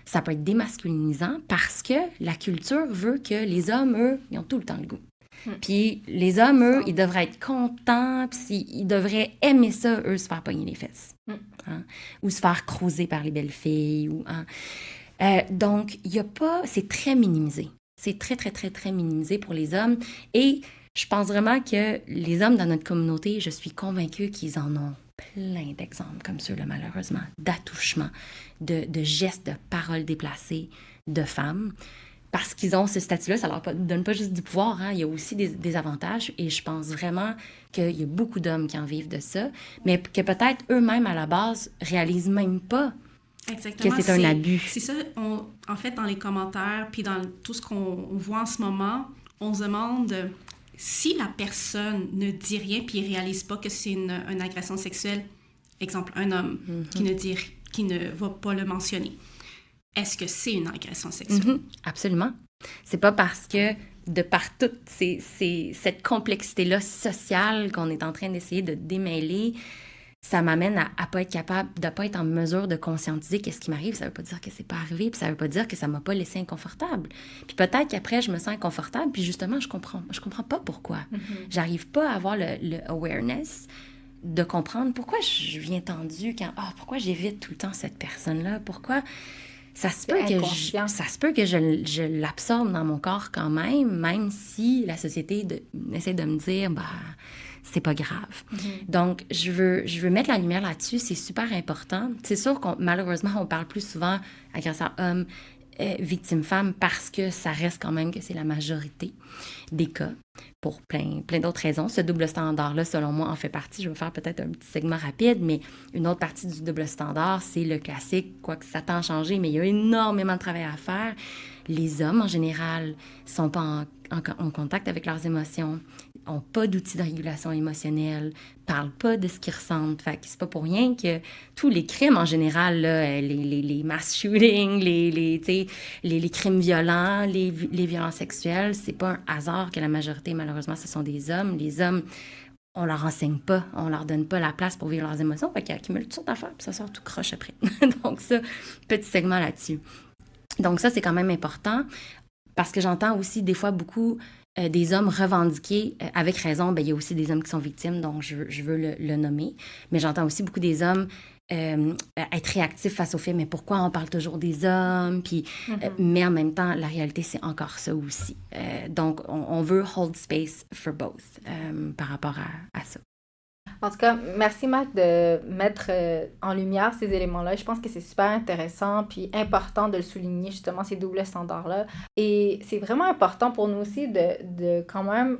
S4: Ça peut être démasculinisant parce que la culture veut que les hommes, eux, ils ont tout le temps le goût. Puis les hommes, eux, ils devraient être contents, puis ils devraient aimer ça, eux, se faire pogner les fesses. Hein? Ou se faire croiser par les belles filles. Donc, il n'y a pas... C'est très minimisé. C'est très, très, très, très minimisé pour les hommes. Et je pense vraiment que les hommes dans notre communauté, je suis convaincue qu'ils en ont plein d'exemples comme ceux-là, malheureusement, d'attouchements, de gestes, de paroles déplacées de femmes. Parce qu'ils ont ce statut-là, ça leur donne pas juste du pouvoir, hein? Il y a aussi des avantages et je pense vraiment qu'il y a beaucoup d'hommes qui en vivent de ça, mais que peut-être eux-mêmes, à la base, réalisent même pas
S2: Exactement,
S4: que c'est un abus.
S2: C'est ça, en fait, dans les commentaires, puis dans tout ce qu'on voit en ce moment, on se demande si la personne ne dit rien puis ne réalise pas que c'est une agression sexuelle, exemple, un homme qui ne va pas le mentionner. Est-ce que c'est une agression sexuelle?
S4: Absolument. C'est pas parce que, de par toute cette complexité-là sociale qu'on est en train d'essayer de démêler, ça m'amène à pas être capable, de pas être en mesure de conscientiser qu'est-ce qui m'arrive. Ça veut pas dire que c'est pas arrivé, puis ça veut pas dire que ça m'a pas laissé inconfortable. Puis peut-être qu'après, je me sens inconfortable, puis justement, je comprends pas pourquoi. J'arrive pas à avoir le awareness de comprendre pourquoi je viens tendu pourquoi j'évite tout le temps cette personne-là, pourquoi... Ça se peut que je l'absorbe dans mon corps quand même si la société essaie de me dire, c'est pas grave. Donc, je veux mettre la lumière là-dessus, c'est super important. C'est sûr malheureusement, on parle plus souvent agresseur homme, victime femme, parce que ça reste quand même que c'est la majorité des cas, pour plein d'autres raisons. Ce double standard-là, selon moi, en fait partie. Je vais faire peut-être un petit segment rapide, mais une autre partie du double standard, c'est le classique, quoique ça tend à changer, mais il y a énormément de travail à faire. Les hommes, en général, sont pas en contact avec leurs émotions, n'ont pas d'outils de régulation émotionnelle, parlent pas de ce qu'ils ressentent. Fait que c'est pas pour rien que tous les crimes en général, là, les mass shootings, les crimes violents, les violences sexuelles, c'est pas un hasard que la majorité, malheureusement, ce sont des hommes. Les hommes, on leur enseigne pas, on leur donne pas la place pour vivre leurs émotions, fait qu'ils accumulent toutes sortes d'affaires, puis ça sort tout croche après. Donc ça, petit segment là-dessus. Donc ça, c'est quand même important, parce que j'entends aussi des fois beaucoup des hommes revendiquer, avec raison, il y a aussi des hommes qui sont victimes, donc je veux le nommer, mais j'entends aussi beaucoup des hommes être réactifs face au fait, mais pourquoi on parle toujours des hommes, puis, mais en même temps, la réalité, c'est encore ça aussi. Donc, on veut hold space for both par rapport à ça.
S5: En tout cas, merci Mac de mettre en lumière ces éléments-là. Je pense que c'est super intéressant puis important de le souligner, justement, ces doubles standards-là. Et c'est vraiment important pour nous aussi de quand même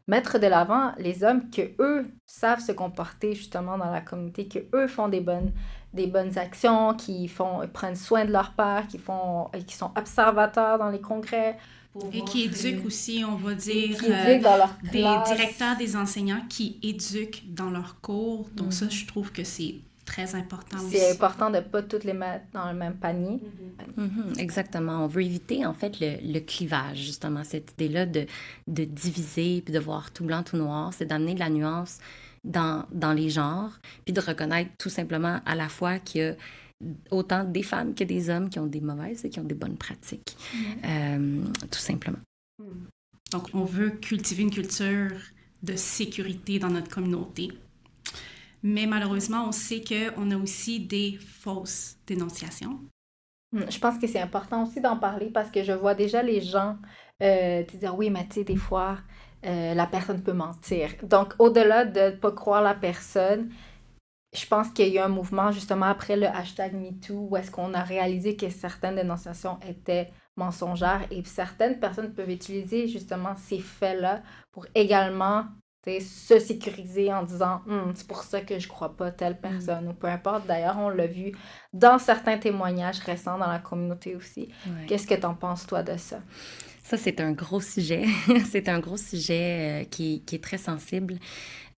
S5: mettre de l'avant les hommes que eux savent se comporter justement dans la communauté, que eux font des bonnes actions, qui prennent soin de leur père, qui sont observateurs dans les congrès.
S2: Et qui éduquent aussi, on va dire,
S5: dans leur
S2: des
S5: classe.
S2: directeurs, des enseignants qui éduquent dans leurs cours. Donc ça, je trouve que c'est très important aussi.
S5: C'est important de ne pas toutes les mettre dans le même panier.
S4: Exactement. On veut éviter, en fait, le clivage, justement, cette idée-là de diviser puis de voir tout blanc, tout noir. C'est d'amener de la nuance dans les genres puis de reconnaître tout simplement à la fois qu'il y a autant des femmes que des hommes qui ont des mauvaises et qui ont des bonnes pratiques, tout simplement.
S2: Donc, on veut cultiver une culture de sécurité dans notre communauté. Mais malheureusement, on sait qu'on a aussi des fausses dénonciations.
S5: Je pense que c'est important aussi d'en parler parce que je vois déjà les gens te dire « Oui, mais tu sais, des fois, la personne peut mentir. » Donc, au-delà de ne pas croire la personne, je pense qu'il y a eu un mouvement justement après le hashtag MeToo où est-ce qu'on a réalisé que certaines dénonciations étaient mensongères et certaines personnes peuvent utiliser justement ces faits-là pour également se sécuriser en disant c'est pour ça que je crois pas telle personne ou peu importe. D'ailleurs, on l'a vu dans certains témoignages récents dans la communauté aussi. Ouais. Qu'est-ce que tu en penses, toi, de ça?
S4: Ça, c'est un gros sujet. C'est un gros sujet qui est très sensible,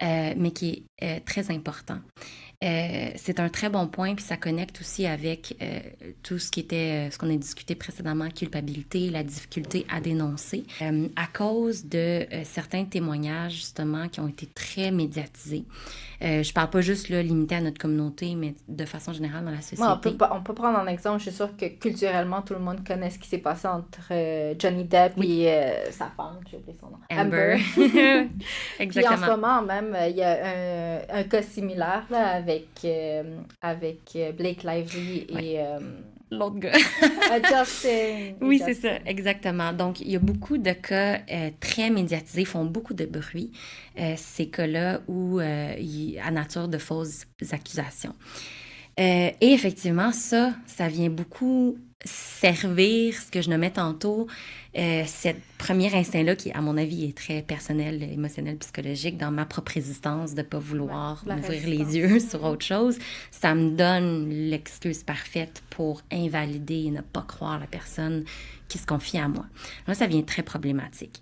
S4: mais qui est très important. C'est un très bon point, puis ça connecte aussi avec tout ce qui était, ce qu'on a discuté précédemment, culpabilité, la difficulté à dénoncer, à cause de certains témoignages, justement, qui ont été très médiatisés. Je parle pas juste là, limité à notre communauté, mais de façon générale dans la société.
S5: Ouais, on peut prendre un exemple. Je suis sûre que culturellement, tout le monde connaît ce qui s'est passé entre Johnny Depp et sa femme, j'ai oublié son nom. Amber.
S4: Exactement.
S5: Puis en ce moment même, il y a un cas similaire là, avec Blake Lively et...
S4: l'autre gars.
S5: Justin.
S4: Oui, c'est ça, exactement. Donc, il y a beaucoup de cas très médiatisés, font beaucoup de bruit, ces cas-là où à nature de fausses accusations. Et effectivement, ça vient beaucoup servir ce que je nommais tantôt, cette premier instinct-là qui, à mon avis, est très personnel, émotionnel, psychologique, dans ma propre résistance de ne pas vouloir m'ouvrir les yeux sur autre chose. Ça me donne l'excuse parfaite pour invalider et ne pas croire la personne qui se confie à moi. Là, ça devient très problématique.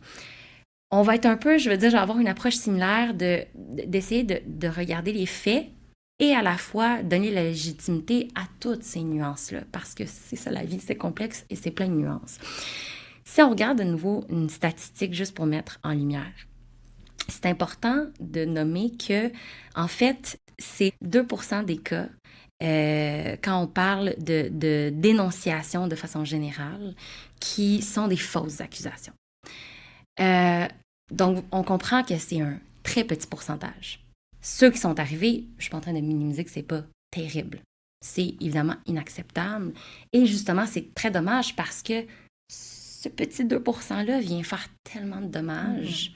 S4: On va être un peu, je vais avoir une approche similaire d'essayer de regarder les faits et à la fois donner la légitimité à toutes ces nuances-là, parce que c'est ça la vie, c'est complexe et c'est plein de nuances. Si on regarde de nouveau une statistique juste pour mettre en lumière, c'est important de nommer que, en fait, c'est 2% des cas, quand on parle de dénonciation de façon générale, qui sont des fausses accusations. Donc, on comprend que c'est un très petit pourcentage. Ceux qui sont arrivés, je ne suis pas en train de minimiser que ce n'est pas terrible. C'est évidemment inacceptable. Et justement, c'est très dommage parce que ce petit 2%-là vient faire tellement de dommages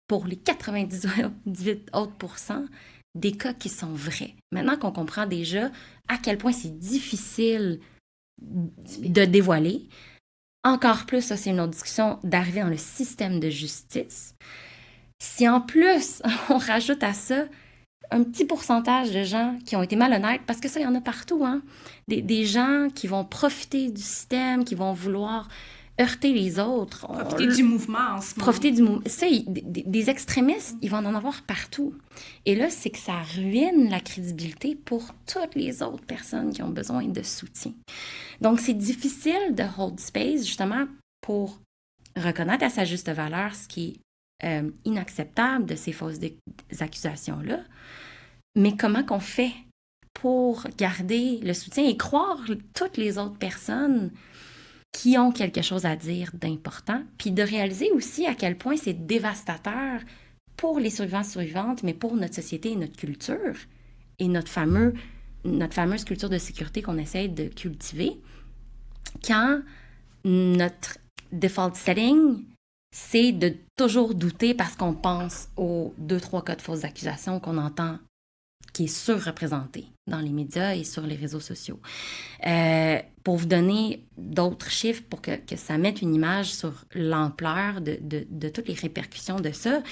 S4: pour les 98 autres pourcents des cas qui sont vrais. Maintenant qu'on comprend déjà à quel point c'est difficile de dévoiler, encore plus, ça c'est une autre discussion, d'arriver dans le système de justice. Si en plus, on rajoute à ça un petit pourcentage de gens qui ont été malhonnêtes, parce que ça, il y en a partout, hein? Des gens qui vont profiter du système, qui vont vouloir heurter les autres.
S2: Profiter du mouvement en ce moment.
S4: Profiter du mouvement. Ça, des extrémistes, ils vont en avoir partout. Et là, c'est que ça ruine la crédibilité pour toutes les autres personnes qui ont besoin de soutien. Donc, c'est difficile de hold space, justement, pour reconnaître à sa juste valeur ce qui est inacceptable de ces fausses accusations-là. Mais comment qu'on fait pour garder le soutien et croire toutes les autres personnes qui ont quelque chose à dire d'important, puis de réaliser aussi à quel point c'est dévastateur pour les survivantes, mais pour notre société et notre culture, et notre fameuse culture de sécurité qu'on essaie de cultiver, quand notre default setting, c'est de toujours douter parce qu'on pense aux 2-3 cas de fausses accusations qu'on entend qui est surreprésenté dans les médias et sur les réseaux sociaux. Pour vous donner d'autres chiffres pour que ça mette une image sur l'ampleur de toutes les répercussions de ça,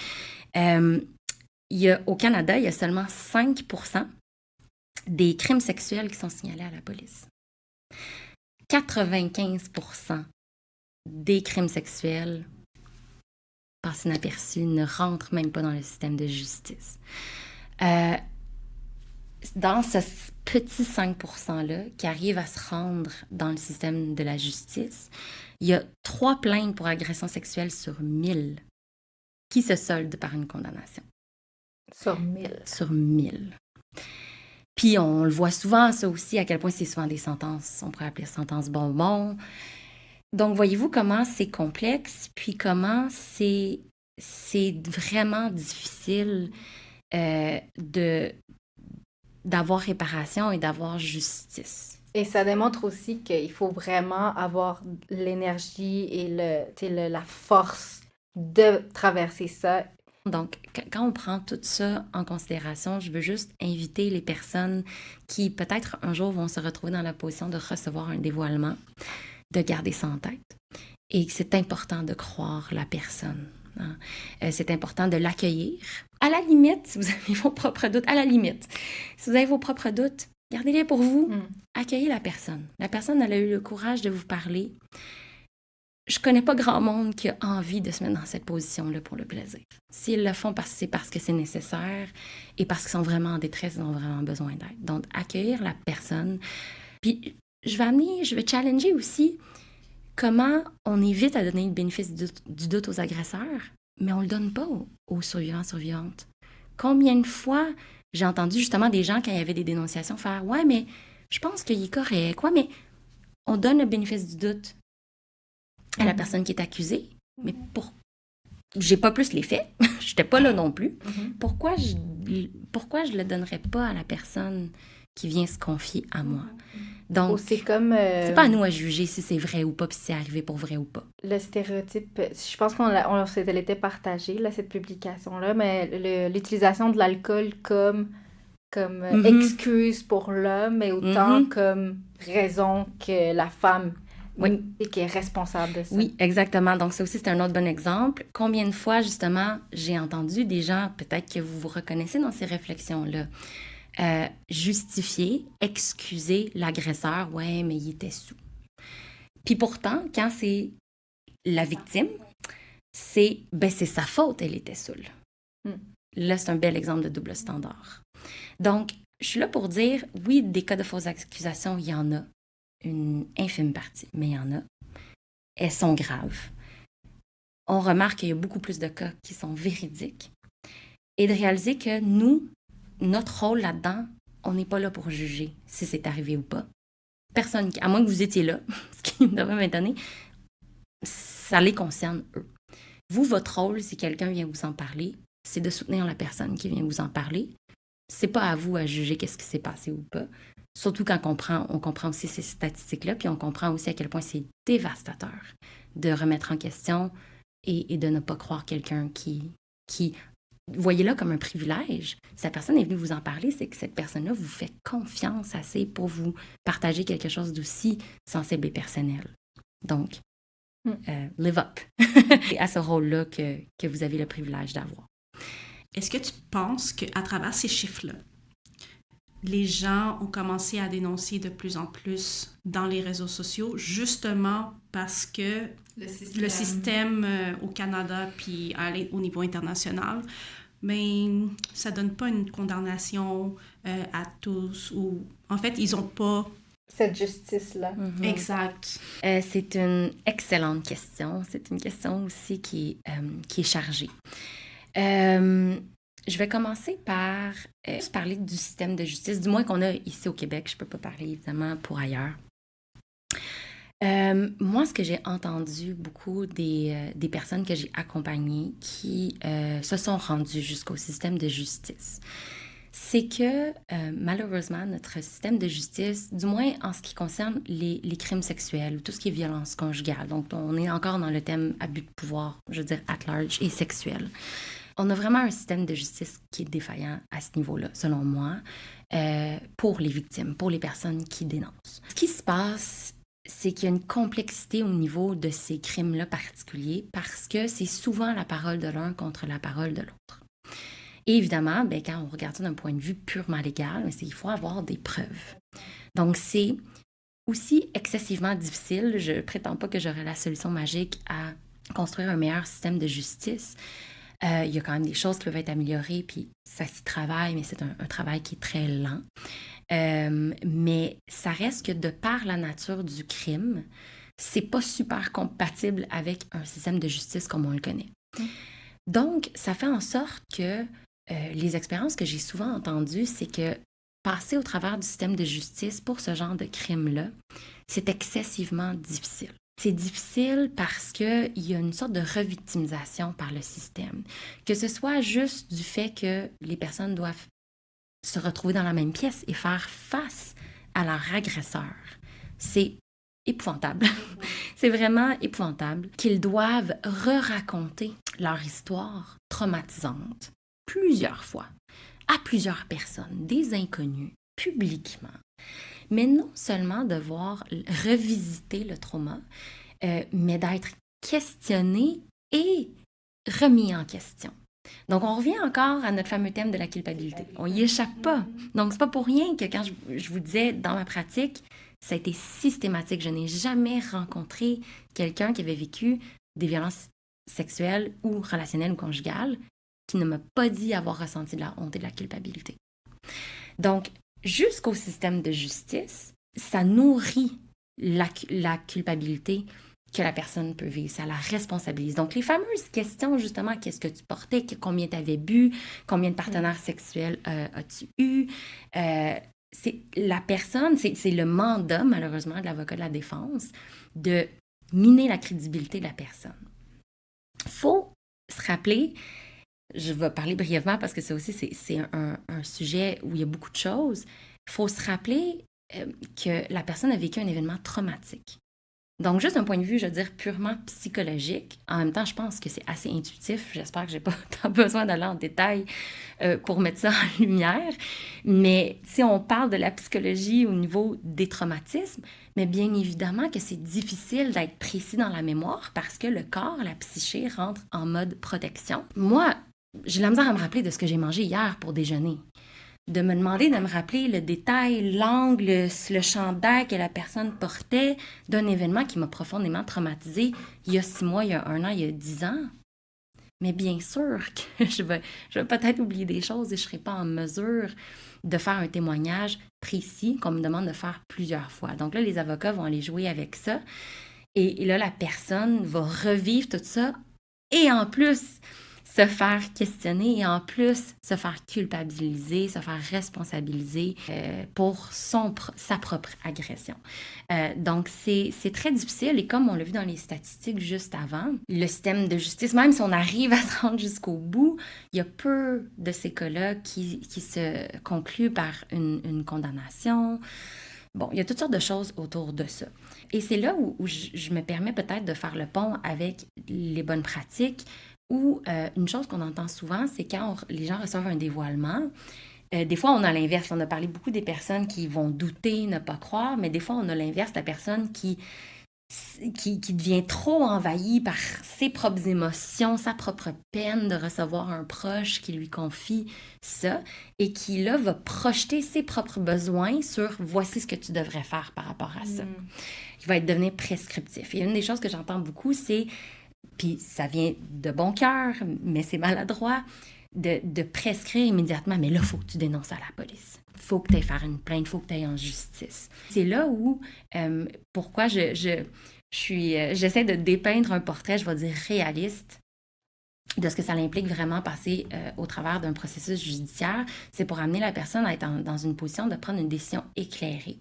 S4: au Canada, il y a seulement 5% des crimes sexuels qui sont signalés à la police. 95% des crimes sexuels passent inaperçus, ne rentrent même pas dans le système de justice. Dans ce petit 5%-là qui arrive à se rendre dans le système de la justice, il y a 3 plaintes pour agression sexuelle sur 1000 qui se soldent par une condamnation.
S5: Sur 1000.
S4: Sur 1000. Puis on le voit souvent, ça aussi, à quel point c'est souvent des sentences, on pourrait appeler sentences bonbons. Donc, voyez-vous comment c'est complexe, puis comment c'est vraiment difficile d'avoir réparation et d'avoir justice.
S5: Et ça démontre aussi qu'il faut vraiment avoir l'énergie et la force de traverser ça.
S4: Donc, quand on prend tout ça en considération, je veux juste inviter les personnes qui, peut-être un jour, vont se retrouver dans la position de recevoir un dévoilement, de garder ça en tête. Et que c'est important de croire la personne. Hein. C'est important de l'accueillir. À la limite, si vous avez vos propres doutes, si vous avez vos propres doutes, gardez-les pour vous. Accueillez la personne. La personne, elle a eu le courage de vous parler. Je connais pas grand monde qui a envie de se mettre dans cette position-là pour le plaisir. S'ils le font, c'est parce que c'est nécessaire et parce qu'ils sont vraiment en détresse, ils ont vraiment besoin d'aide. Donc, accueillir la personne. Puis, je vais challenger aussi comment on évite à donner le bénéfice du doute aux agresseurs, mais on ne le donne pas aux survivantes. Combien de fois j'ai entendu justement des gens, quand il y avait des dénonciations, faire « Ouais, mais je pense qu'il est correct. Ouais, mais on donne le bénéfice du doute à la personne qui est accusée. Mais j'ai pas plus les faits. Je n'étais pas là non plus. Pourquoi je le donnerais pas à la personne qui vient se confier à moi? Donc,
S5: c'est comme...
S4: c'est pas à nous à juger si c'est vrai ou pas, puis si c'est arrivé pour vrai ou pas.
S5: Le stéréotype, je pense elle était partagée, là, cette publication-là, mais l'utilisation de l'alcool comme excuse pour l'homme, mais autant comme raison que la femme qui est responsable de ça.
S4: Oui, exactement. Donc, ça aussi, c'est un autre bon exemple. Combien de fois, justement, j'ai entendu des gens, peut-être que vous vous reconnaissez dans ces réflexions-là, justifier, excuser l'agresseur. Ouais, mais il était saoul. Puis pourtant, quand c'est la victime, c'est sa faute, elle était saoule. Là, c'est un bel exemple de double standard. Donc, je suis là pour dire, oui, des cas de fausses accusations, il y en a une infime partie, mais il y en a. Elles sont graves. On remarque qu'il y a beaucoup plus de cas qui sont véridiques. Et de réaliser que notre rôle là-dedans, on n'est pas là pour juger si c'est arrivé ou pas. Personne, à moins que vous étiez là, ce qui devrait m'étonner, ça les concerne, eux. Vous, votre rôle, si quelqu'un vient vous en parler, c'est de soutenir la personne qui vient vous en parler. C'est pas à vous à juger qu'est-ce qui s'est passé ou pas. Surtout quand on comprend aussi ces statistiques-là, puis on comprend aussi à quel point c'est dévastateur de remettre en question et de ne pas croire quelqu'un qui voyez-le comme un privilège. Si la personne est venue vous en parler, c'est que cette personne-là vous fait confiance assez pour vous partager quelque chose d'aussi sensible et personnel. Donc, live up à ce rôle-là que vous avez le privilège d'avoir.
S2: Est-ce que tu penses qu'à travers ces chiffres-là, les gens ont commencé à dénoncer de plus en plus dans les réseaux sociaux, justement parce que le système au Canada puis au niveau international, mais ça donne pas une condamnation à tous, ou en fait, ils ont pas...
S5: Cette justice-là.
S2: Exact.
S4: C'est une excellente question. C'est une question aussi qui est chargée. Je vais commencer par juste parler du système de justice, du moins qu'on a ici au Québec. Je ne peux pas parler évidemment pour ailleurs. Moi, ce que j'ai entendu beaucoup des personnes que j'ai accompagnées qui se sont rendues jusqu'au système de justice, c'est que malheureusement, notre système de justice, du moins en ce qui concerne les crimes sexuels ou tout ce qui est violence conjugale, donc on est encore dans le thème abus de pouvoir, je veux dire at large et sexuel. On a vraiment un système de justice qui est défaillant à ce niveau-là, selon moi, pour les victimes, pour les personnes qui dénoncent. Ce qui se passe, c'est qu'il y a une complexité au niveau de ces crimes-là particuliers parce que c'est souvent la parole de l'un contre la parole de l'autre. Et évidemment, quand on regarde ça d'un point de vue purement légal, il faut avoir des preuves. Donc, c'est aussi excessivement difficile. Je ne prétends pas que j'aurai la solution magique à construire un meilleur système de justice. Il y a quand même des choses qui peuvent être améliorées, puis ça s'y travaille, mais c'est un travail qui est très lent. Mais ça reste que de par la nature du crime, c'est pas super compatible avec un système de justice comme on le connaît. Donc, ça fait en sorte que les expériences que j'ai souvent entendues, c'est que passer au travers du système de justice pour ce genre de crime-là, c'est excessivement difficile. C'est difficile parce qu'il y a une sorte de revictimisation par le système. Que ce soit juste du fait que les personnes doivent se retrouver dans la même pièce et faire face à leur agresseur. C'est épouvantable. C'est vraiment épouvantable qu'ils doivent re-raconter leur histoire traumatisante plusieurs fois, à plusieurs personnes, des inconnus, publiquement. Mais non seulement devoir revisiter le trauma, mais d'être questionné et remis en question. Donc, on revient encore à notre fameux thème de la culpabilité. On n'y échappe pas. Donc, c'est pas pour rien que quand je vous disais, dans ma pratique, ça a été systématique. Je n'ai jamais rencontré quelqu'un qui avait vécu des violences sexuelles ou relationnelles ou conjugales qui ne m'a pas dit avoir ressenti de la honte et de la culpabilité. Donc, jusqu'au système de justice, ça nourrit la culpabilité que la personne peut vivre, ça la responsabilise. Donc, les fameuses questions, justement, qu'est-ce que tu portais, combien tu avais bu, combien de partenaires sexuels as-tu eu, c'est la personne, c'est le mandat, malheureusement, de l'avocat de la défense de miner la crédibilité de la personne. Il faut se rappeler, je vais parler brièvement parce que ça aussi, c'est un sujet où il y a beaucoup de choses. Il faut se rappeler que la personne a vécu un événement traumatique. Donc, juste d'un point de vue, je veux dire, purement psychologique, en même temps, je pense que c'est assez intuitif. J'espère que je n'ai pas tant besoin d'aller en détail pour mettre ça en lumière. Mais si on parle de la psychologie au niveau des traumatismes, mais bien évidemment que c'est difficile d'être précis dans la mémoire parce que le corps, la psyché, rentre en mode protection. Moi, j'ai la misère à me rappeler de ce que j'ai mangé hier pour déjeuner. De me demander de me rappeler le détail, l'angle, le chandail que la personne portait d'un événement qui m'a profondément traumatisée il y a 6 mois, il y a 1 an, il y a 10 ans. Mais bien sûr que je vais peut-être oublier des choses et je ne serai pas en mesure de faire un témoignage précis qu'on me demande de faire plusieurs fois. Donc là, les avocats vont aller jouer avec ça. Et là, la personne va revivre tout ça et en plus se faire questionner et en plus se faire culpabiliser, se faire responsabiliser pour sa propre agression. Donc, c'est très difficile et comme on l'a vu dans les statistiques juste avant, le système de justice, même si on arrive à se rendre jusqu'au bout, il y a peu de ces cas-là qui se concluent par une condamnation. Bon, il y a toutes sortes de choses autour de ça. Et c'est là où je me permets peut-être de faire le pont avec les bonnes pratiques. Ou une chose qu'on entend souvent, c'est quand les gens reçoivent un dévoilement, des fois on a l'inverse. On a parlé beaucoup des personnes qui vont douter, ne pas croire, mais des fois on a l'inverse, la personne qui qui devient trop envahi par ses propres émotions, sa propre peine de recevoir un proche qui lui confie ça et qui, là, va projeter ses propres besoins sur « voici ce que tu devrais faire par rapport à ça ». Il va devenir prescriptif. Et une des choses que j'entends beaucoup, c'est, puis ça vient de bon cœur, mais c'est maladroit, de prescrire immédiatement « mais là, il faut que tu dénonces à la police ». Il faut que tu ailles faire une plainte, il faut que tu ailles en justice. C'est là où, pourquoi j'essaie de dépeindre un portrait, je vais dire réaliste, de ce que ça implique vraiment passer au travers d'un processus judiciaire, c'est pour amener la personne à être dans une position de prendre une décision éclairée.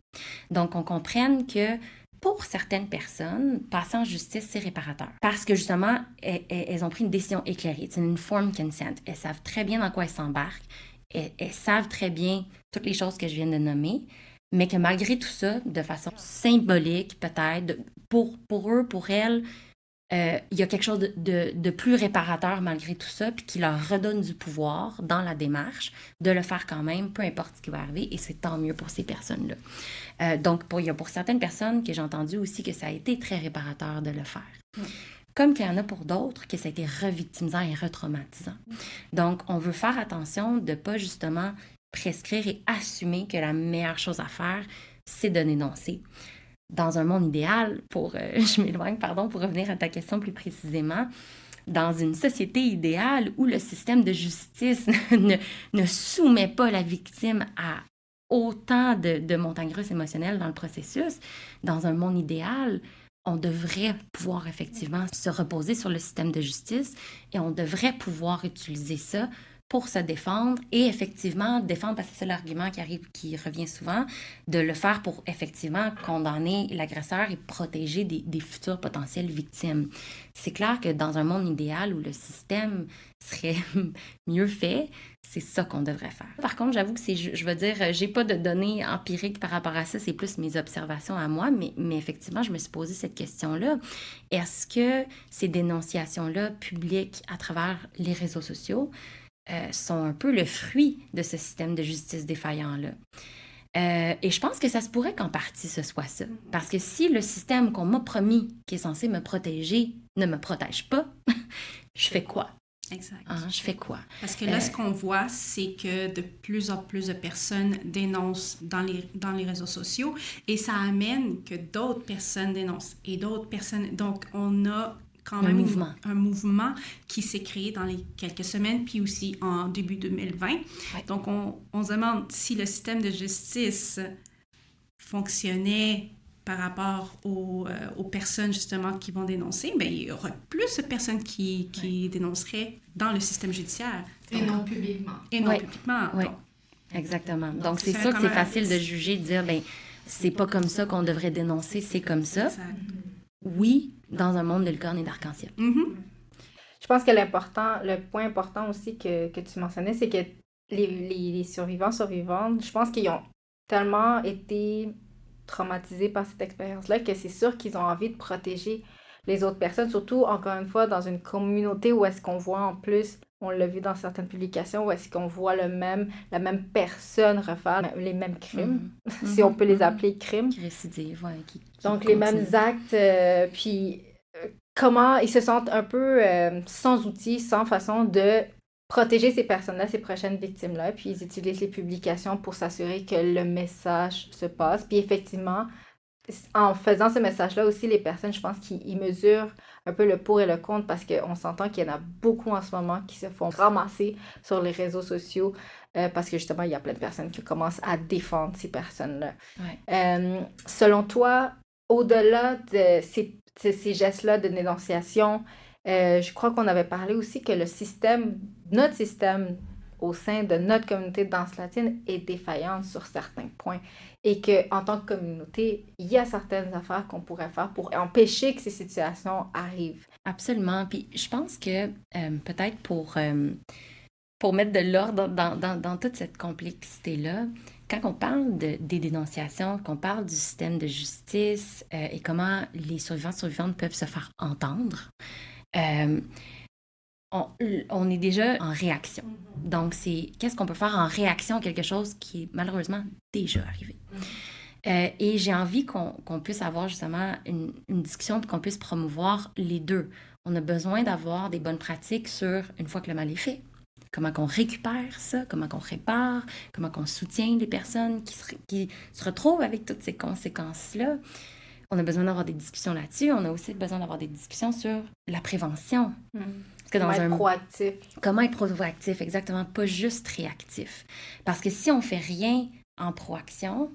S4: Donc, on comprenne que pour certaines personnes, passer en justice, c'est réparateur. Parce que justement, elles ont pris une décision éclairée. C'est une informed consent. Elles savent très bien dans quoi elles s'embarquent. Elles savent très bien toutes les choses que je viens de nommer, mais que malgré tout ça, de façon symbolique peut-être, pour eux, pour elles, il y a quelque chose de plus réparateur malgré tout ça, puis qui leur redonne du pouvoir dans la démarche de le faire quand même, peu importe ce qui va arriver, et c'est tant mieux pour ces personnes-là. Donc, il y a pour certaines personnes que j'ai entendu aussi que ça a été très réparateur de le faire. Comme qu'il y en a pour d'autres que ça a été revictimisant et retraumatisant. Donc, on veut faire attention de ne pas justement prescrire et assumer que la meilleure chose à faire, c'est de dénoncer. Dans un monde idéal, je m'éloigne, pardon, pour revenir à ta question plus précisément, dans une société idéale où le système de justice ne soumet pas la victime à autant de montagnes russes émotionnelles dans le processus, dans un monde idéal, on devrait pouvoir effectivement se reposer sur le système de justice et on devrait pouvoir utiliser ça pour se défendre et effectivement défendre, parce que c'est l'argument qui revient souvent, de le faire pour effectivement condamner l'agresseur et protéger des futures potentielles victimes. C'est clair que dans un monde idéal où le système serait mieux fait, c'est ça qu'on devrait faire. Par contre, j'avoue que je veux dire, j'ai pas de données empiriques par rapport à ça, c'est plus mes observations à moi, mais effectivement, je me suis posé cette question-là. Est-ce que ces dénonciations-là publiques à travers les réseaux sociaux sont un peu le fruit de ce système de justice défaillant-là? Et je pense que ça se pourrait qu'en partie ce soit ça. Parce que si le système qu'on m'a promis, qui est censé me protéger, ne me protège pas, je fais quoi?
S2: Exact.
S4: Je fais quoi?
S2: Parce que là, ce qu'on voit, c'est que de plus en plus de personnes dénoncent dans les réseaux sociaux et ça amène que d'autres personnes dénoncent et d'autres personnes... Donc, on a quand même un mouvement qui s'est créé dans les quelques semaines, puis aussi en début 2020. Ouais. Donc, on se demande si le système de justice fonctionnait par rapport aux personnes, justement, qui vont dénoncer, bien, il y aura plus de personnes qui dénonceraient dans le système judiciaire.
S3: Et non publiquement.
S2: Et non publiquement.
S4: Oui, exactement. Donc, c'est sûr que c'est facile de juger, de dire, bien, c'est pas comme ça qu'on devrait dénoncer, c'est comme ça. Exact. Oui, dans un monde de licorne et d'arc-en-ciel.
S5: Mm-hmm. Je pense que le point important aussi que tu mentionnais, c'est que les survivantes, je pense qu'ils ont tellement été traumatisés par cette expérience-là que c'est sûr qu'ils ont envie de protéger les autres personnes, surtout, encore une fois, dans une communauté où est-ce qu'on voit en plus, on l'a vu dans certaines publications, où est-ce qu'on voit la même personne refaire les mêmes crimes, si on peut les appeler crimes.
S4: Qui récidivent, oui.
S5: Donc, les mêmes actes, puis comment ils se sentent un peu sans outils, sans façon de protéger ces personnes-là, ces prochaines victimes-là, puis ils utilisent les publications pour s'assurer que le message se passe. Puis effectivement, en faisant ce message-là aussi, les personnes, je pense qu'ils mesurent un peu le pour et le contre parce qu'on s'entend qu'il y en a beaucoup en ce moment qui se font ramasser sur les réseaux sociaux parce que justement, il y a plein de personnes qui commencent à défendre ces personnes-là. Ouais. Selon toi, au-delà de ces gestes-là de dénonciation, je crois qu'on avait parlé aussi que notre système au sein de notre communauté de danse latine est défaillant sur certains points et qu'en tant que communauté, il y a certaines affaires qu'on pourrait faire pour empêcher que ces situations arrivent.
S4: Absolument. Puis je pense que peut-être pour mettre de l'ordre dans toute cette complexité-là, quand on parle des dénonciations, qu'on parle du système de justice et comment les survivantes peuvent se faire entendre, on est déjà en réaction. Donc, c'est qu'est-ce qu'on peut faire en réaction à quelque chose qui est malheureusement déjà arrivé. Et j'ai envie qu'on puisse avoir justement une discussion puis qu'on puisse promouvoir les deux. On a besoin d'avoir des bonnes pratiques sur une fois que le mal est fait. Comment qu'on récupère ça, comment qu'on répare, comment qu'on soutient les personnes qui se retrouvent avec toutes ces conséquences-là. On a besoin d'avoir des discussions là-dessus. On a aussi besoin d'avoir des discussions sur la prévention. Parce que
S5: Comment être proactif.
S4: Comment être proactif, exactement, pas juste réactif. Parce que si on fait rien en proaction,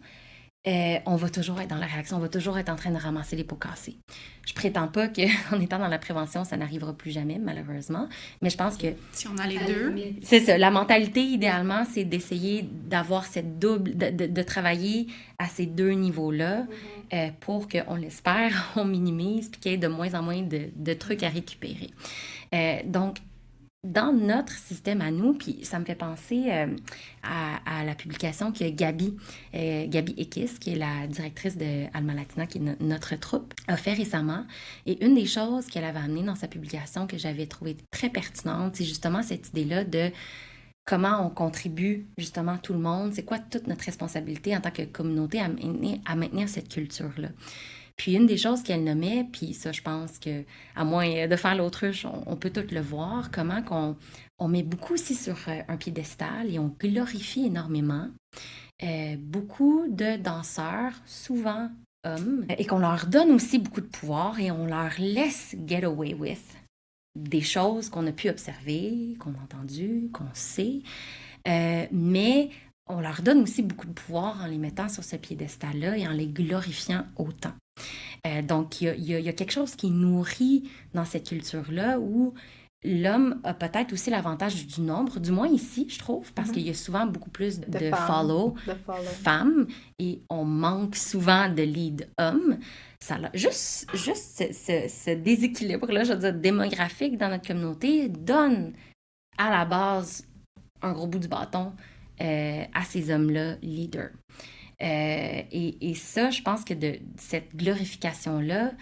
S4: on va toujours être dans la réaction, on va toujours être en train de ramasser les pots cassés. Je prétends pas qu'en étant dans la prévention, ça n'arrivera plus jamais, malheureusement, mais je pense que...
S2: Si on a les deux.
S4: C'est ça, la mentalité, idéalement, c'est d'essayer d'avoir cette double, de travailler à ces deux niveaux-là pour qu'on l'espère, on minimise, puis qu'il y ait de moins en moins de trucs à récupérer. Donc, dans notre système à nous, puis ça me fait penser à la publication que Gabi Ekis, qui est la directrice de Alma Latina, qui est notre troupe, a fait récemment. Et une des choses qu'elle avait amenées dans sa publication que j'avais trouvée très pertinente, c'est justement cette idée-là de comment on contribue justement tout le monde, c'est quoi toute notre responsabilité en tant que communauté à maintenir cette culture-là. Puis une des choses qu'elle nommait, puis ça, je pense que à moins de faire l'autruche, on peut tout le voir, comment on met beaucoup aussi sur un piédestal et on glorifie énormément beaucoup de danseurs, souvent hommes, et qu'on leur donne aussi beaucoup de pouvoir et on leur laisse get away with des choses qu'on a pu observer, qu'on a entendues, qu'on sait, mais on leur donne aussi beaucoup de pouvoir en les mettant sur ce piédestal-là et en les glorifiant autant. Donc, il y a quelque chose qui nourrit dans cette culture-là où l'homme a peut-être aussi l'avantage du nombre, du moins ici, je trouve, parce qu'il y a souvent beaucoup plus de follow femmes et on manque souvent de lead hommes. Ça, juste ce déséquilibre-là, je veux dire, démographique dans notre communauté donne à la base un gros bout du bâton à ces hommes-là leaders. Et ça, je pense que de cette glorification-là,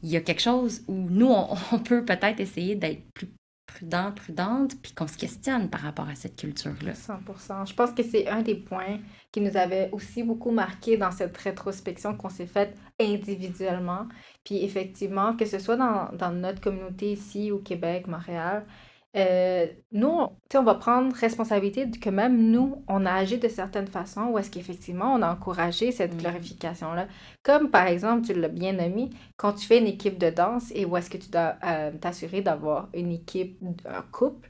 S4: il y a quelque chose où nous, on peut peut-être essayer d'être plus prudente, puis qu'on se questionne par rapport à cette culture-là.
S5: 100%. Je pense que c'est un des points qui nous avait aussi beaucoup marqué dans cette rétrospection qu'on s'est faite individuellement. Puis effectivement, que ce soit dans notre communauté ici au Québec, Montréal, nous, on va prendre responsabilité que même nous, on a agi de certaines façons où est-ce qu'effectivement, on a encouragé cette glorification-là. Comme par exemple, tu l'as bien nommé, quand tu fais une équipe de danse et où est-ce que tu dois t'assurer d'avoir une équipe, un couple,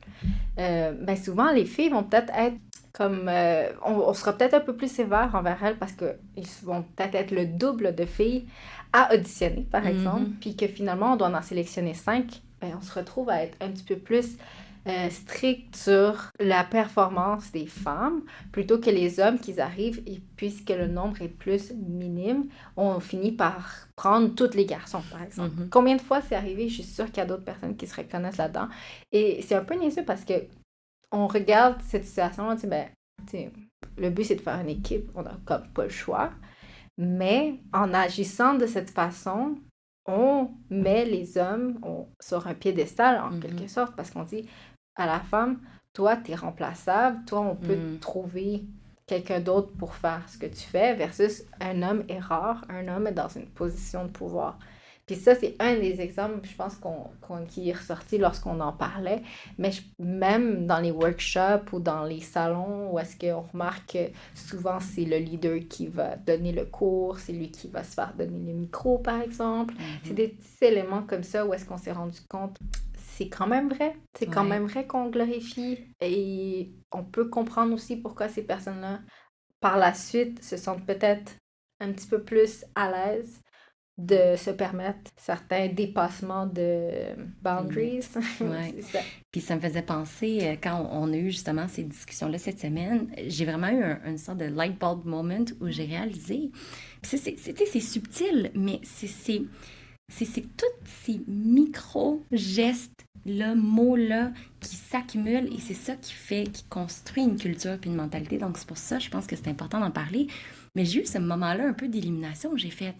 S5: ben souvent, les filles vont peut-être être comme... on sera peut-être un peu plus sévère envers elles parce qu'ils vont peut-être être le double de filles à auditionner, par exemple, puis que finalement, on doit en sélectionner 5. Ben, on se retrouve à être un petit peu plus strict sur la performance des femmes plutôt que les hommes qui arrivent et puisque le nombre est plus minime, on finit par prendre tous les garçons, par exemple. Combien de fois c'est arrivé? Je suis sûre qu'il y a d'autres personnes qui se reconnaissent là-dedans. Et c'est un peu niaiseux parce que on regarde cette situation-là, on dit, ben, le but c'est de faire une équipe, on n'a comme pas le choix. Mais en agissant de cette façon, on met les hommes sur un piédestal, en quelque sorte, parce qu'on dit à la femme, toi, tu es remplaçable, toi, on peut trouver quelqu'un d'autre pour faire ce que tu fais, versus un homme est rare, un homme est dans une position de pouvoir. Puis ça, c'est un des exemples, je pense, qui est ressorti lorsqu'on en parlait, mais même dans les workshops ou dans les salons, où est-ce qu'on remarque que souvent, c'est le leader qui va donner le cours, c'est lui qui va se faire donner le micro, par exemple. C'est des petits éléments comme ça où est-ce qu'on s'est rendu compte, c'est quand même vrai. C'est quand même vrai qu'on glorifie et on peut comprendre aussi pourquoi ces personnes-là, par la suite, se sentent peut-être un petit peu plus à l'aise de se permettre certains dépassements de boundaries.
S4: C'est ça. Puis ça me faisait penser, quand on a eu justement ces discussions-là cette semaine, j'ai vraiment eu une sorte de light bulb moment où j'ai réalisé, c'est subtil, mais c'est tous ces micro-gestes, là, mots-là, qui s'accumulent et c'est ça qui construit une culture puis une mentalité. Donc c'est pour ça, je pense que c'est important d'en parler. Mais j'ai eu ce moment-là un peu d'élimination où j'ai fait...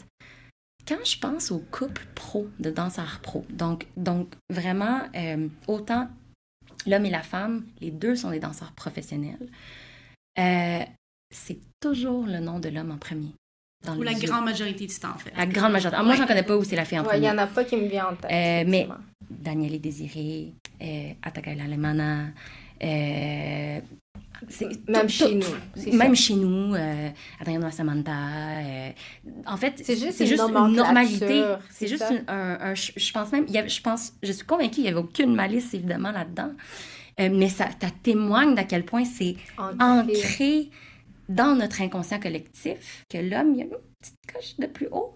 S4: Quand je pense au couple pro, de danseurs pro, donc vraiment, autant l'homme et la femme, les deux sont des danseurs professionnels, c'est toujours le nom de l'homme en premier. dans
S2: Ou la
S4: les duos.
S2: grande majorité du temps, en fait.
S4: La grande majorité. Ah, moi, j'en connais pas où c'est la fille en
S5: Ouais, il n'y
S4: premier.
S5: en a pas qui me vient en tête.
S4: Mais
S5: effectivement.
S4: Daniel et Désiré, Atakaila Lemana,
S5: Même chez nous. c'est
S4: Même
S5: ça.
S4: chez nous, Adriana Samantha. En fait,
S5: C'est juste
S4: une
S5: une
S4: normalité.
S5: nomenclature,
S4: C'est
S5: c'est
S4: juste
S5: ça.
S4: je pense même, je suis convaincue qu'il n'y avait aucune malice évidemment là-dedans, mais ça témoigne d'à quel point c'est ancré dans notre inconscient collectif que l'homme, il y a une petite coche de plus haut,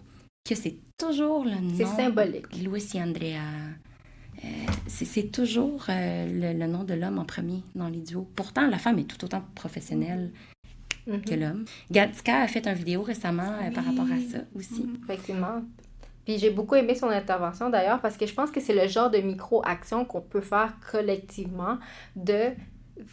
S4: que c'est toujours le nom.
S5: C'est symbolique.
S4: Louis et Andrea. C'est toujours le nom de l'homme en premier dans les duos. Pourtant, la femme est tout autant professionnelle que l'homme. Gatka a fait une vidéo récemment par rapport à ça aussi.
S5: Effectivement. Puis j'ai beaucoup aimé son intervention d'ailleurs parce que je pense que c'est le genre de micro-action qu'on peut faire collectivement de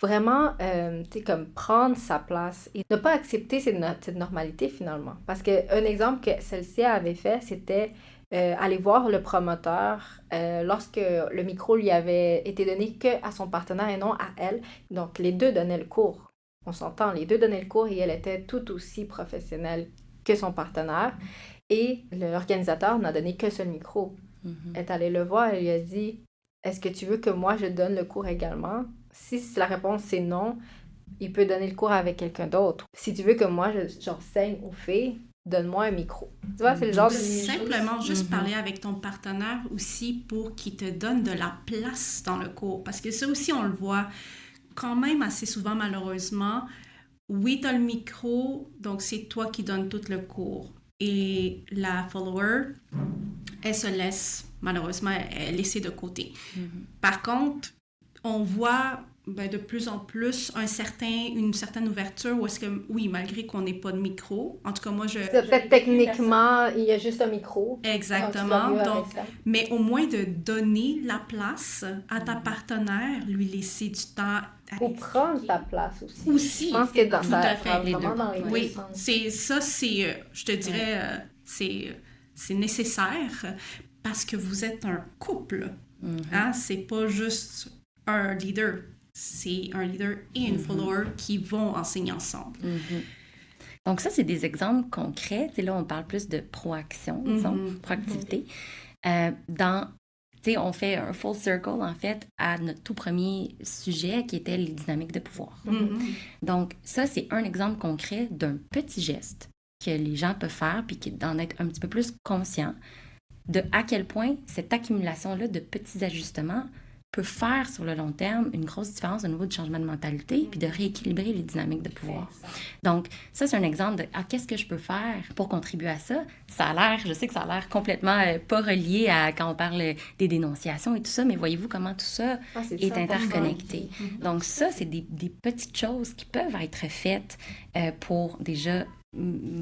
S5: vraiment, tu sais, comme prendre sa place et ne pas accepter cette normalité finalement. Parce qu'un exemple que celle-ci avait fait, c'était aller voir le promoteur lorsque le micro lui avait été donné qu'à son partenaire et non à elle. Donc les deux donnaient le cours. On s'entend, les deux donnaient le cours et elle était tout aussi professionnelle que son partenaire. Et l'organisateur n'a donné qu'un seul micro. Elle est allée le voir et lui a dit « Est-ce que tu veux que moi je donne le cours également? » Si la réponse c'est non, il peut donner le cours avec quelqu'un d'autre. Si tu veux que moi j'enseigne aux filles, donne-moi un micro. Tu vois, c'est le genre de...
S2: Simplement juste parler avec ton partenaire aussi pour qu'il te donne de la place dans le cours. Parce que ça aussi, on le voit quand même assez souvent, malheureusement. Oui, tu as le micro, donc c'est toi qui donnes tout le cours. Et la follower, elle se laisse, malheureusement, elle est laissée de côté. Par contre, on voit de plus en plus une certaine ouverture où est-ce que, oui, malgré qu'on n'ait pas de micro, en tout cas, moi,
S5: peut-être techniquement, il y a juste un micro.
S2: Exactement. Donc, mais au moins de donner la place à ta partenaire, lui laisser du temps.
S5: Ou prendre ta place aussi.
S2: Aussi.
S5: Je pense que dans
S2: tout à fait.
S5: vraiment dans les
S2: oui,
S5: deux sens.
S2: je te dirais, c'est nécessaire parce que vous êtes un couple. Hein? C'est pas juste un leader. C'est un leader et une follower qui vont enseigner ensemble.
S4: Donc ça, c'est des exemples concrets. Tu sais, là, on parle plus de proaction, disons, proactivité. On fait un full circle, en fait, à notre tout premier sujet qui était les dynamiques de pouvoir. Donc ça, c'est un exemple concret d'un petit geste que les gens peuvent faire puis d'en être un petit peu plus conscient de à quel point cette accumulation-là de petits ajustements peut faire sur le long terme une grosse différence au niveau du changement de mentalité puis de rééquilibrer les dynamiques de pouvoir. Donc, ça, c'est un exemple de qu'est-ce que je peux faire pour contribuer à ça. Je sais que ça a l'air complètement pas relié à quand on parle des dénonciations et tout ça, mais voyez-vous comment tout ça est interconnecté. Donc, ça, c'est des petites choses qui peuvent être faites pour déjà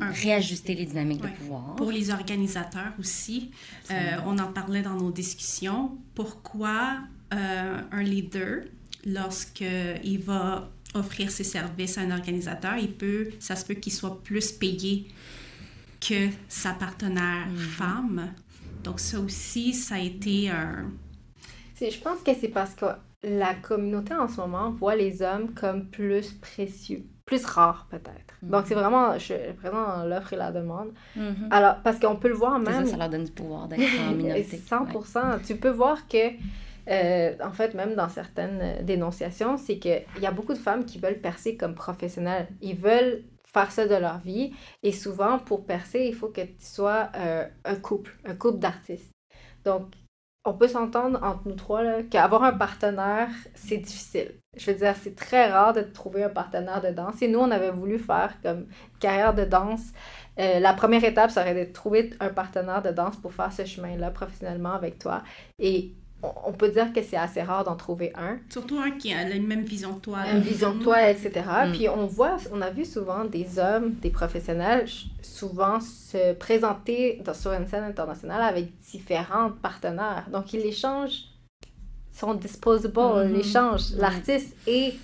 S4: réajuster les dynamiques de pouvoir.
S2: Pour les organisateurs aussi, on en parlait dans nos discussions. Pourquoi un leader, lorsqu'il va offrir ses services à un organisateur, ça se peut qu'il soit plus payé que sa partenaire femme. Donc ça aussi, ça a été un...
S5: Je pense que c'est parce que la communauté en ce moment voit les hommes comme plus précieux, plus rares peut-être. Donc c'est vraiment, je présente l'offre et la demande. Alors, parce qu'on peut le voir même...
S4: Ça leur donne du pouvoir d'être en minorité.
S5: 100%. Tu peux voir que en fait, même dans certaines dénonciations, c'est qu'il y a beaucoup de femmes qui veulent percer comme professionnelles. Ils veulent faire ça de leur vie. Et souvent, pour percer, il faut que tu sois un couple d'artistes. Donc, on peut s'entendre entre nous trois là, qu'avoir un partenaire, c'est difficile. Je veux dire, c'est très rare de trouver un partenaire de danse. Et nous, on avait voulu faire comme carrière de danse. La première étape, ça aurait été de trouver un partenaire de danse pour faire ce chemin-là professionnellement avec toi. Et on peut dire que c'est assez rare d'en trouver un.
S2: Surtout un qui a la même vision que toi.
S5: Une vision de toi, etc. Puis on a vu souvent des hommes, des professionnels, souvent se présenter sur une scène internationale avec différents partenaires. Donc, ils échangent, sont disposable, l'échange, l'artiste et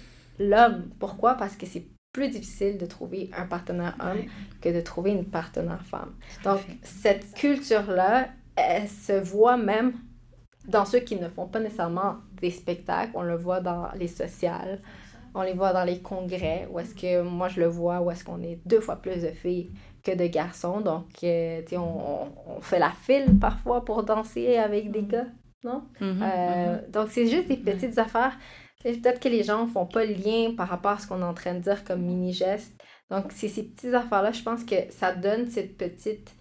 S5: l'homme. Pourquoi? Parce que c'est plus difficile de trouver un partenaire homme que de trouver une partenaire femme. Donc, cette culture-là, elle se voit même dans ceux qui ne font pas nécessairement des spectacles. On le voit dans les sociales, on les voit dans les congrès, où est-ce que moi je le vois, où est-ce qu'on est 2 fois plus de filles que de garçons. Donc, tu sais, on fait la file parfois pour danser avec des gars, non? Donc, c'est juste des petites affaires. Peut-être que les gens font pas le lien par rapport à ce qu'on est en train de dire comme mini-gestes. Donc, c'est ces petites affaires-là, je pense que ça donne cette petite...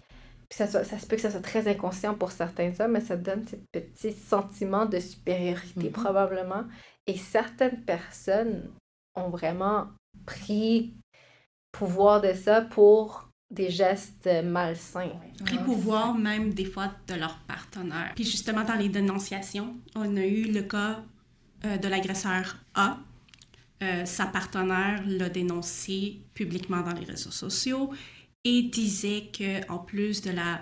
S5: Puis ça se peut que ça soit très inconscient pour certains hommes, mais ça donne ce petit sentiment de supériorité probablement. Et certaines personnes ont vraiment pris pouvoir de ça pour des gestes malsains.
S2: Pris pouvoir même des fois de leur partenaire. Puis justement, dans les dénonciations, on a eu le cas de l'agresseur A. Sa partenaire l'a dénoncé publiquement dans les réseaux sociaux et disait qu'en plus de la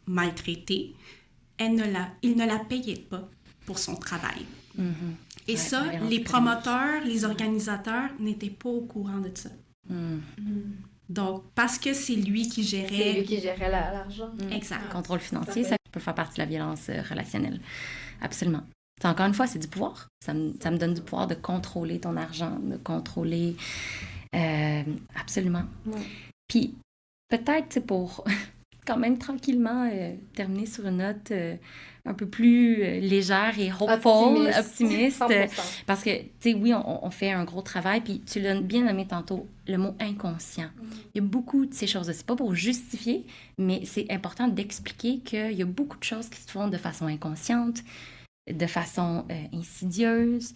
S2: maltraiter, il ne la payait pas pour son travail. Et ça, les promoteurs, les organisateurs n'étaient pas au courant de ça. Donc, parce que c'est lui qui gérait...
S5: C'est lui qui gérait l'argent.
S2: Exact.
S4: Le contrôle financier, ça peut faire partie de la violence relationnelle. Absolument. Encore une fois, c'est du pouvoir. Ça me donne du pouvoir de contrôler ton argent, de contrôler... absolument. Puis, peut-être, pour quand même tranquillement terminer sur une note un peu plus légère et hopeful, optimiste. Parce que, tu sais, oui, on fait un gros travail, puis tu l'as bien nommé tantôt, le mot inconscient. Il y a beaucoup de ces choses-là. C'est pas pour justifier, mais c'est important d'expliquer qu'il y a beaucoup de choses qui se font de façon inconsciente, de façon insidieuse,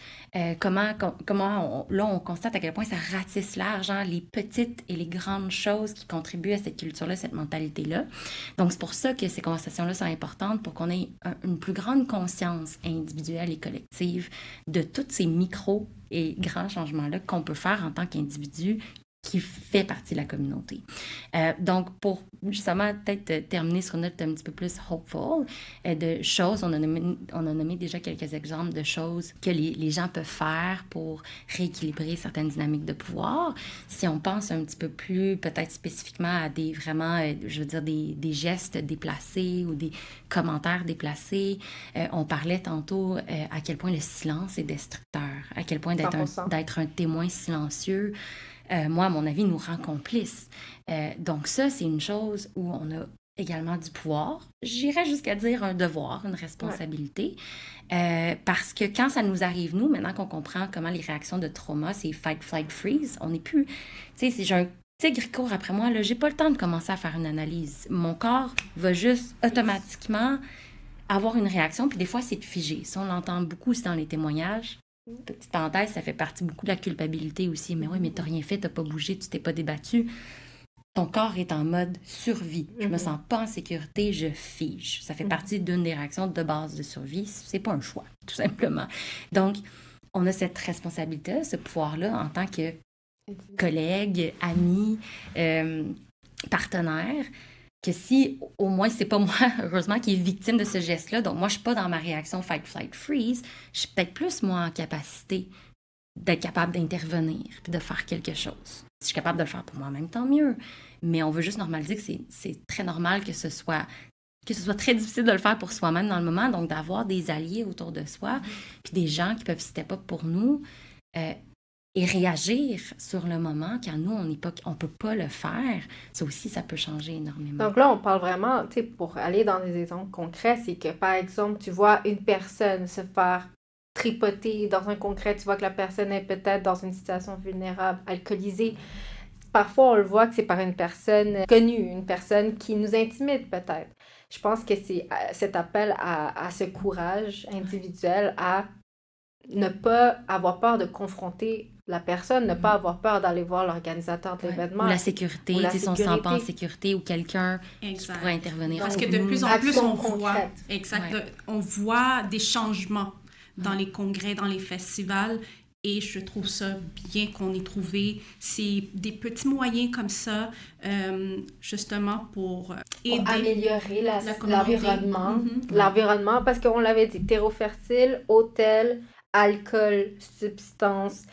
S4: comment on constate à quel point ça ratisse large, les petites et les grandes choses qui contribuent à cette culture-là, cette mentalité-là. Donc, c'est pour ça que ces conversations-là sont importantes, pour qu'on ait une plus grande conscience individuelle et collective de tous ces micros et grands changements-là qu'on peut faire en tant qu'individu qui fait partie de la communauté. Donc, pour justement peut-être terminer sur une note un petit peu plus hopeful, de choses, on a nommé déjà quelques exemples de choses que les gens peuvent faire pour rééquilibrer certaines dynamiques de pouvoir. Si on pense un petit peu plus peut-être spécifiquement à des vraiment, je veux dire, des gestes déplacés ou des commentaires déplacés, on parlait tantôt à quel point le silence est destructeur, à quel point d'être un témoin silencieux, moi, à mon avis, nous rend complices. Donc ça, c'est une chose où on a également du pouvoir. J'irais jusqu'à dire un devoir, une responsabilité. Parce que quand ça nous arrive, nous, maintenant qu'on comprend comment les réactions de trauma, c'est fight, flight, freeze, on n'est plus... Tu sais, si j'ai un tigre qui court après moi, là, j'ai pas le temps de commencer à faire une analyse. Mon corps va juste automatiquement avoir une réaction, puis des fois, c'est figé. Ça, on l'entend beaucoup aussi dans les témoignages. Petite parenthèse, ça fait partie beaucoup de la culpabilité aussi. Mais oui, mais t'as rien fait, t'as pas bougé, tu t'es pas débattu. Ton corps est en mode survie. Je me sens pas en sécurité, je fige. Ça fait partie d'une des réactions de base de survie. C'est pas un choix, tout simplement. Donc, on a cette responsabilité, ce pouvoir-là en tant que collègue, ami, partenaire, que si, au moins, c'est pas moi, heureusement, qui est victime de ce geste-là, donc moi, je suis pas dans ma réaction fight, flight, freeze, je suis peut-être plus, moi, en capacité d'être capable d'intervenir puis de faire quelque chose. Si je suis capable de le faire pour moi-même, tant mieux. Mais on veut juste normaliser que c'est très normal que ce soit très difficile de le faire pour soi-même dans le moment, donc d'avoir des alliés autour de soi, puis des gens qui peuvent step up pour nous, et réagir sur le moment quand nous, on peut pas le faire, ça aussi, ça peut changer énormément.
S5: Donc là, on parle vraiment, tu sais, pour aller dans des exemples concrets, c'est que, par exemple, tu vois une personne se faire tripoter dans un concret, tu vois que la personne est peut-être dans une situation vulnérable, alcoolisée. Parfois, on le voit que c'est par une personne connue, une personne qui nous intimide peut-être. Je pense que c'est cet appel à ce courage individuel, à ne pas avoir peur de confronter la personne, ne pas avoir peur d'aller voir l'organisateur de l'événement.
S4: Ou la sécurité, si on ne se sent pas en sécurité, ou quelqu'un qui pourrait intervenir.
S2: Parce que de plus en plus, on voit des changements dans les congrès, dans les festivals, et je trouve ça bien qu'on ait trouvé des petits moyens comme ça, justement pour aider...
S5: Pour améliorer l'environnement. L'environnement, parce qu'on l'avait dit, terreau fertile, hôtel, alcool, substances,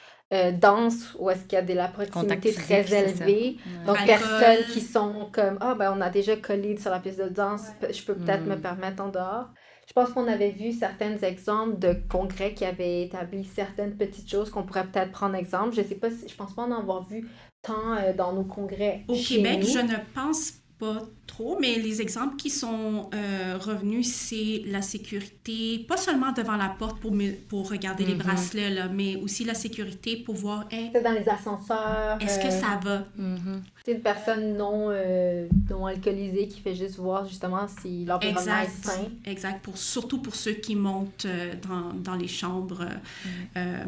S5: dense où est-ce qu'il y a de la
S4: Contact
S5: proximité
S4: physique,
S5: très
S4: c'est ça.
S5: élevée.
S4: Ouais.
S5: Donc,
S2: Alcool.
S5: personnes qui sont comme, ah, ben, on a déjà collé sur la piste de danse, je peux peut-être me permettre en dehors. Je pense qu'on avait vu certains exemples de congrès qui avaient établi certaines petites choses qu'on pourrait peut-être prendre exemple. Je sais pas si, je pense pas en avoir vu tant dans nos congrès
S2: Au
S5: chez
S2: Québec,
S5: nous.
S2: je ne pense pas trop, mais les exemples qui sont revenus, c'est la sécurité, pas seulement devant la porte pour regarder les bracelets, là, mais aussi la sécurité pour voir, hey,
S5: C'est dans les ascenseurs.
S2: est-ce que ça va?
S5: C'est une personne non alcoolisée qui fait juste voir justement si l'environnement est sain.
S2: Exact. Surtout pour ceux qui montent dans les chambres.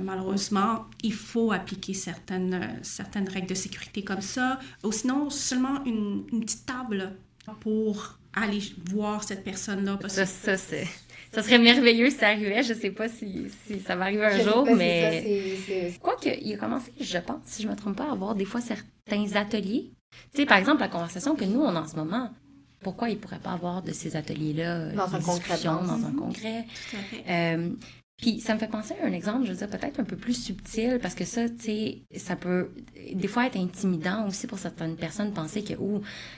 S2: Malheureusement, il faut appliquer certaines règles de sécurité comme ça. Ou sinon, seulement une petite table pour aller voir cette personne-là. Parce que
S4: Ça serait merveilleux si ça arrivait. Je sais pas si ça va arriver un jour, mais... Quoique, il a commencé, je pense, si je me trompe pas, à avoir des fois certains ateliers. Tu sais, par exemple, la conversation que nous, on a en ce moment, pourquoi il ne pourrait pas avoir de ces ateliers-là,
S5: dans un congrès,
S4: dans un congrès?
S2: Tout à fait.
S4: Puis ça me fait penser à un exemple, je veux dire, peut-être un peu plus subtil, parce que ça, tu sais, ça peut des fois être intimidant aussi pour certaines personnes, penser que,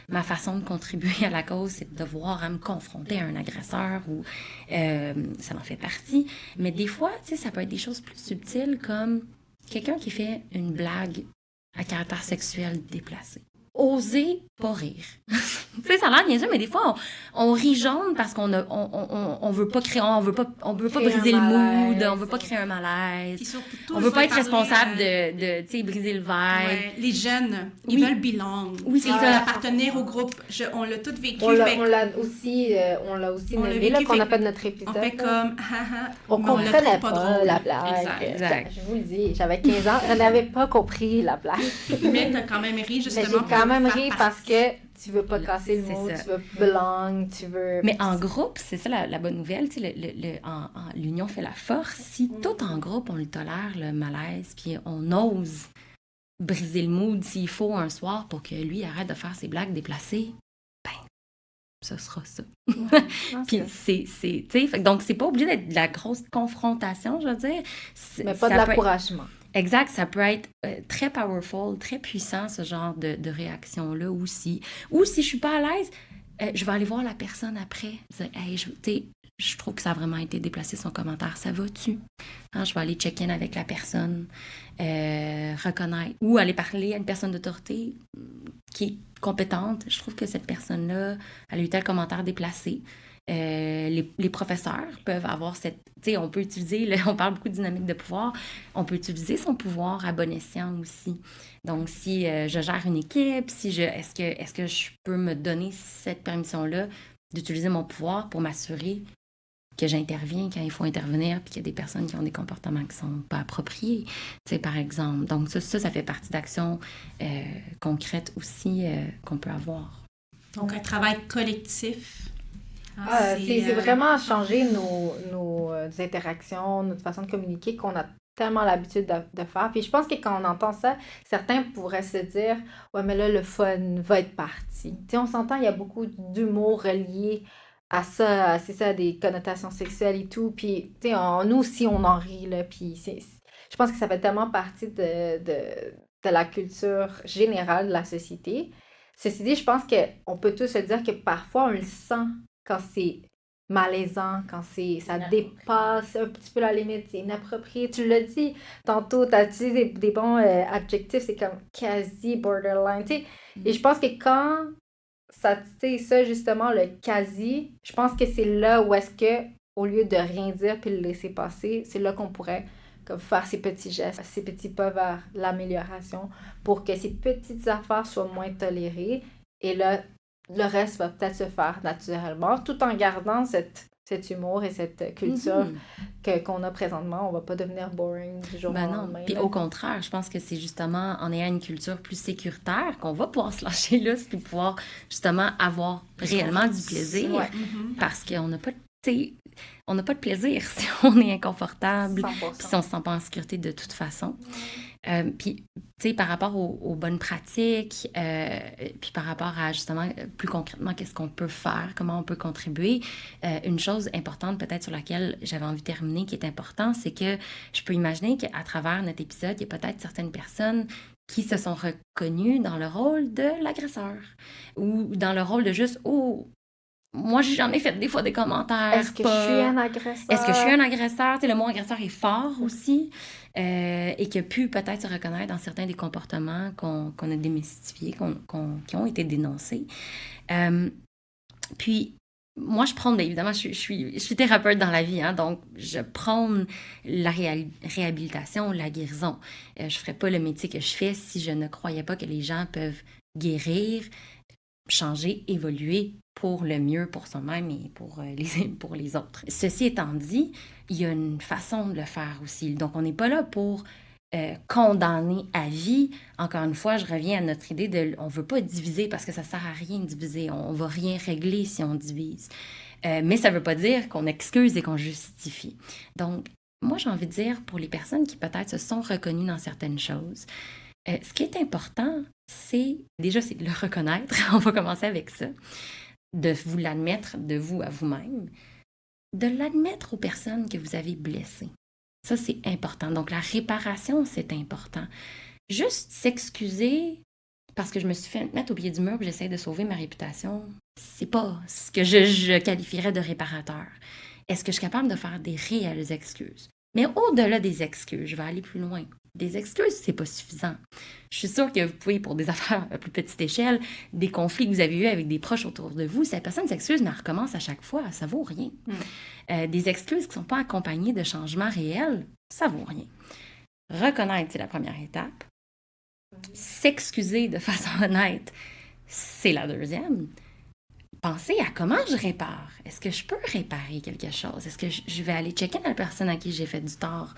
S4: ma façon de contribuer à la cause, c'est de devoir me confronter à un agresseur, ou ça en fait partie. Mais des fois, tu sais, ça peut être des choses plus subtiles, comme quelqu'un qui fait une blague à caractère sexuel déplacé. Oser pas rire. Tu sais, ça a l'air niaiseux, mais des fois, on rit jaune parce qu'on veut pas créer, on veut pas briser le mood, on veut pas créer un malaise. On veut pas être responsable de tu sais, briser le vibe.
S2: Ouais, les jeunes, ils veulent belong.
S4: Oui, c'est
S2: ils
S4: ça.
S2: veulent appartenir au groupe. On l'a tout vécu.
S5: On l'a aussi nommé là, qu'on a fait notre épisode.
S2: On fait comme,
S5: on comprenait pas la blague.
S4: Exact.
S5: Je vous le dis, j'avais 15 ans, je n'avais pas compris la blague.
S2: Mais t'as quand même ri, justement.
S5: Mais j'ai quand même ri parce que tu veux pas casser le mot, tu veux belong, tu veux...
S4: Mais en groupe, c'est ça la bonne nouvelle, tu sais, l'union fait la force. Si tout en groupe, on le tolère, le malaise, puis on ose briser le mood s'il faut un soir pour que lui arrête de faire ses blagues déplacées, ben, ce sera ça. Puis c'est tu sais, donc c'est pas obligé d'être de la grosse confrontation, je veux dire.
S5: Mais pas de l'encouragement.
S4: Exact, ça peut être très powerful, très puissant, ce genre de réaction-là aussi. Ou si je suis pas à l'aise, je vais aller voir la personne après. Dire, hey, je trouve que ça a vraiment été déplacé son commentaire. Ça va-tu? Hein, je vais aller check-in avec la personne, reconnaître. Ou aller parler à une personne d'autorité qui est compétente. Je trouve que cette personne-là, elle a eu tel commentaire déplacé. Les professeurs peuvent avoir cette... Tu sais, on peut utiliser... on parle beaucoup de dynamique de pouvoir. On peut utiliser son pouvoir à bon escient aussi. Donc, si je gère une équipe, est-ce que je peux me donner cette permission-là d'utiliser mon pouvoir pour m'assurer que j'interviens quand il faut intervenir, puis qu'il y a des personnes qui ont des comportements qui sont pas appropriés, tu sais, par exemple. Donc, ça fait partie d'actions concrètes aussi qu'on peut avoir.
S2: Donc, un travail collectif.
S5: C'est vraiment changer nos interactions, notre façon de communiquer qu'on a tellement l'habitude de faire. Puis je pense que quand on entend ça, certains pourraient se dire « Ouais, mais là, le fun va être parti. » Tu sais, on s'entend, il y a beaucoup d'humour relié à ça, c'est ça, des connotations sexuelles et tout. Puis, tu sais, nous aussi, on en rit, là. Puis je pense que ça fait tellement partie de la culture générale de la société. Ceci dit, je pense qu'on peut tous se dire que parfois, on le sent quand c'est malaisant, quand ça dépasse un petit peu la limite, c'est inapproprié. Tu l'as dit tantôt, tu as utilisé des bons adjectifs, c'est comme quasi borderline, tu sais. Et je pense que quand ça, tu sais, ça justement, le quasi, je pense que c'est là où est-ce que, au lieu de rien dire puis le laisser passer, c'est là qu'on pourrait comme faire ces petits gestes, ces petits pas vers l'amélioration pour que ces petites affaires soient moins tolérées. Et là, le reste va peut-être se faire naturellement, tout en gardant cet humour et cette culture qu'on a présentement. On va pas devenir boring du jour au lendemain.
S4: Puis au contraire, je pense que c'est justement en ayant une culture plus sécuritaire qu'on va pouvoir se lâcher là, puis pouvoir justement avoir réellement du plaisir.
S5: Ouais.
S4: Parce qu'on n'a pas tu sais, on n'a pas de plaisir si on est inconfortable, puis
S5: 100%.
S4: si on ne se sent pas en sécurité de toute façon. Puis, tu sais, par rapport aux bonnes pratiques, puis par rapport à, justement, plus concrètement, qu'est-ce qu'on peut faire, comment on peut contribuer, une chose importante peut-être sur laquelle j'avais envie de terminer, qui est important, c'est que je peux imaginer qu'à travers notre épisode, il y a peut-être certaines personnes qui se sont reconnues dans le rôle de l'agresseur ou dans le rôle de juste « Oh, moi, j'en ai fait des fois des commentaires.
S5: Est-ce que je suis un agresseur?
S4: Est-ce que je suis un agresseur? Tu sais, le mot agresseur est fort aussi. Et qui a pu peut-être se reconnaître dans certains des comportements qu'on a démystifiés, qui ont été dénoncés. Puis, moi, je prône, évidemment, je suis thérapeute dans la vie, hein, donc je prône la réhabilitation, la guérison. Je ne ferais pas le métier que je fais si je ne croyais pas que les gens peuvent guérir, changer, évoluer pour le mieux pour soi-même et pour les autres. Ceci étant dit, il y a une façon de le faire aussi. Donc, on n'est pas là pour condamner à vie. Encore une fois, je reviens à notre idée de on ne veut pas diviser parce que ça ne sert à rien de diviser. On ne va rien régler si on divise. Mais ça ne veut pas dire qu'on excuse et qu'on justifie. Donc, moi, j'ai envie de dire pour les personnes qui peut-être se sont reconnues dans certaines choses, ce qui est important, c'est de le reconnaître. On va commencer avec ça. De vous l'admettre de vous à vous-même. De l'admettre aux personnes que vous avez blessées. Ça, c'est important. Donc, la réparation, c'est important. Juste s'excuser parce que je me suis fait mettre au pied du mur et j'essaie de sauver ma réputation, c'est pas ce que je qualifierais de réparateur. Est-ce que je suis capable de faire des réelles excuses? Mais au-delà des excuses, je vais aller plus loin. Des excuses, c'est pas suffisant. Je suis sûre que vous pouvez, pour des affaires à plus petite échelle, des conflits que vous avez eus avec des proches autour de vous, si la personne s'excuse, mais elle recommence à chaque fois, ça vaut rien. Des excuses qui ne sont pas accompagnées de changements réels, ça vaut rien. Reconnaître, c'est la première étape. S'excuser de façon honnête, c'est la deuxième. Penser à comment je répare. Est-ce que je peux réparer quelque chose? Est-ce que je vais aller checker la personne à qui j'ai fait du tort?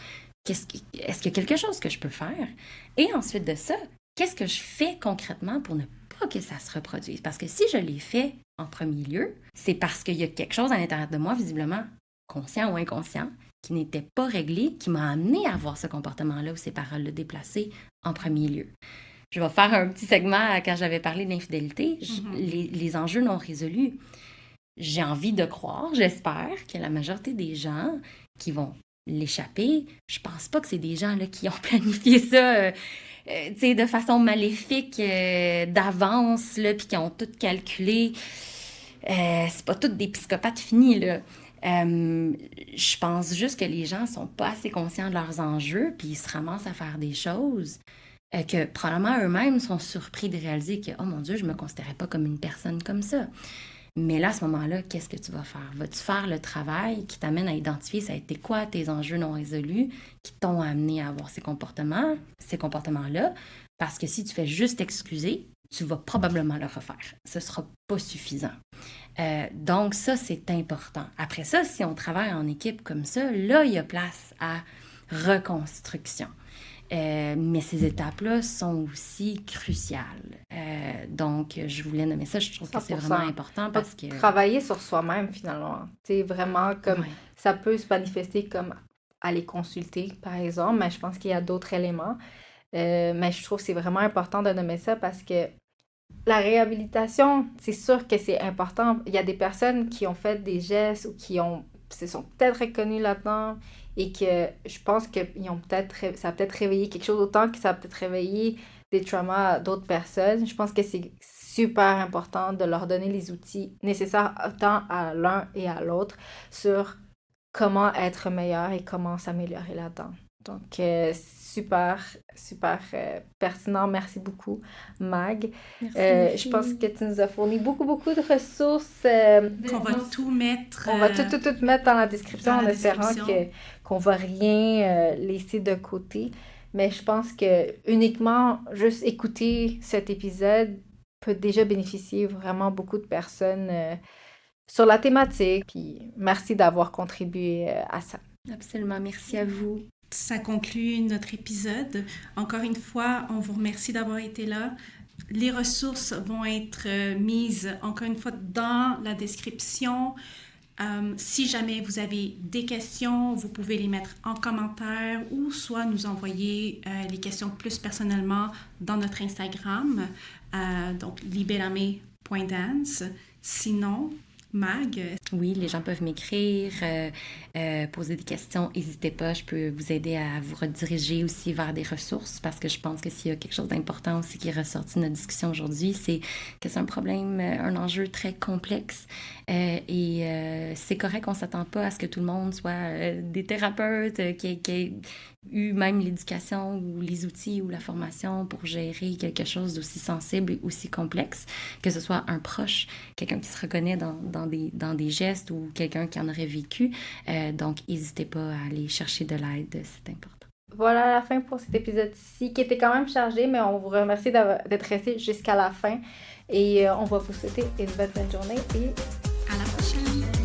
S4: Est-ce qu'il y a quelque chose que je peux faire? Et ensuite de ça, qu'est-ce que je fais concrètement pour ne pas que ça se reproduise? Parce que si je l'ai fait en premier lieu, c'est parce qu'il y a quelque chose à l'intérieur de moi, visiblement conscient ou inconscient, qui n'était pas réglé, qui m'a amené à avoir ce comportement-là ou ces paroles-là déplacées en premier lieu. Je vais faire un petit segment quand j'avais parlé de l'infidélité. Les enjeux non résolus. J'ai envie de croire, j'espère, que la majorité des gens qui vont l'échapper, je pense pas que c'est des gens là, qui ont planifié ça de façon maléfique d'avance, puis qui ont tout calculé. C'est pas tous des psychopathes finis, là. Je pense juste que les gens sont pas assez conscients de leurs enjeux, puis ils se ramassent à faire des choses que probablement eux-mêmes sont surpris de réaliser que « Oh mon Dieu, je me considérais pas comme une personne comme ça ». Mais là, à ce moment-là, qu'est-ce que tu vas faire? Vas-tu faire le travail qui t'amène à identifier ça a été quoi tes enjeux non résolus qui t'ont amené à avoir ces comportements-là? Parce que si tu fais juste excuser, tu vas probablement le refaire. Ce ne sera pas suffisant. Donc ça, c'est important. Après ça, si on travaille en équipe comme ça, là, il y a place à reconstruction. Mais ces étapes-là sont aussi cruciales. Donc, je voulais nommer ça. Je trouve que c'est vraiment important parce que...
S5: Travailler sur soi-même, finalement. Tu sais, vraiment, comme ça peut se manifester comme aller consulter, par exemple, mais je pense qu'il y a d'autres éléments. Mais je trouve que c'est vraiment important de nommer ça parce que la réhabilitation, c'est sûr que c'est important. Il y a des personnes qui ont fait des gestes ou qui se sont peut-être reconnues là-dedans et que je pense que ça a peut-être réveillé quelque chose autant que ça a peut-être réveillé des traumas à d'autres personnes. Je pense que c'est super important de leur donner les outils nécessaires autant à l'un et à l'autre sur comment être meilleur et comment s'améliorer là-dedans. Donc, super pertinent. Merci beaucoup, Mag.
S4: Merci.
S5: Je pense que tu nous as fourni beaucoup de ressources.
S2: On va tout mettre...
S5: On va tout mettre dans la description en espérant qu'on ne va rien laisser de côté. Mais je pense que uniquement juste écouter cet épisode peut déjà bénéficier vraiment beaucoup de personnes sur la thématique. Puis merci d'avoir contribué à ça.
S4: Absolument, merci à vous.
S2: Ça conclut notre épisode. Encore une fois, on vous remercie d'avoir été là. Les ressources vont être mises, encore une fois, dans la description. Si jamais vous avez des questions, vous pouvez les mettre en commentaire ou soit nous envoyer les questions plus personnellement dans notre Instagram, donc liberame.dance. Sinon, Mag.
S4: Oui, les gens peuvent m'écrire, poser des questions. N'hésitez pas, je peux vous aider à vous rediriger aussi vers des ressources parce que je pense que s'il y a quelque chose d'important aussi qui est ressorti de notre discussion aujourd'hui, c'est que c'est un problème, un enjeu très complexe et c'est correct qu'on ne s'attend pas à ce que tout le monde soit des thérapeutes, qui aient eu même l'éducation ou les outils ou la formation pour gérer quelque chose d'aussi sensible et aussi complexe, que ce soit un proche, quelqu'un qui se reconnaît dans des gestes ou quelqu'un qui en aurait vécu. Donc, n'hésitez pas à aller chercher de l'aide, c'est important.
S5: Voilà la fin pour cet épisode-ci qui était quand même chargé, mais on vous remercie d'être resté jusqu'à la fin et on va vous souhaiter une bonne fin de journée et
S2: À la prochaine!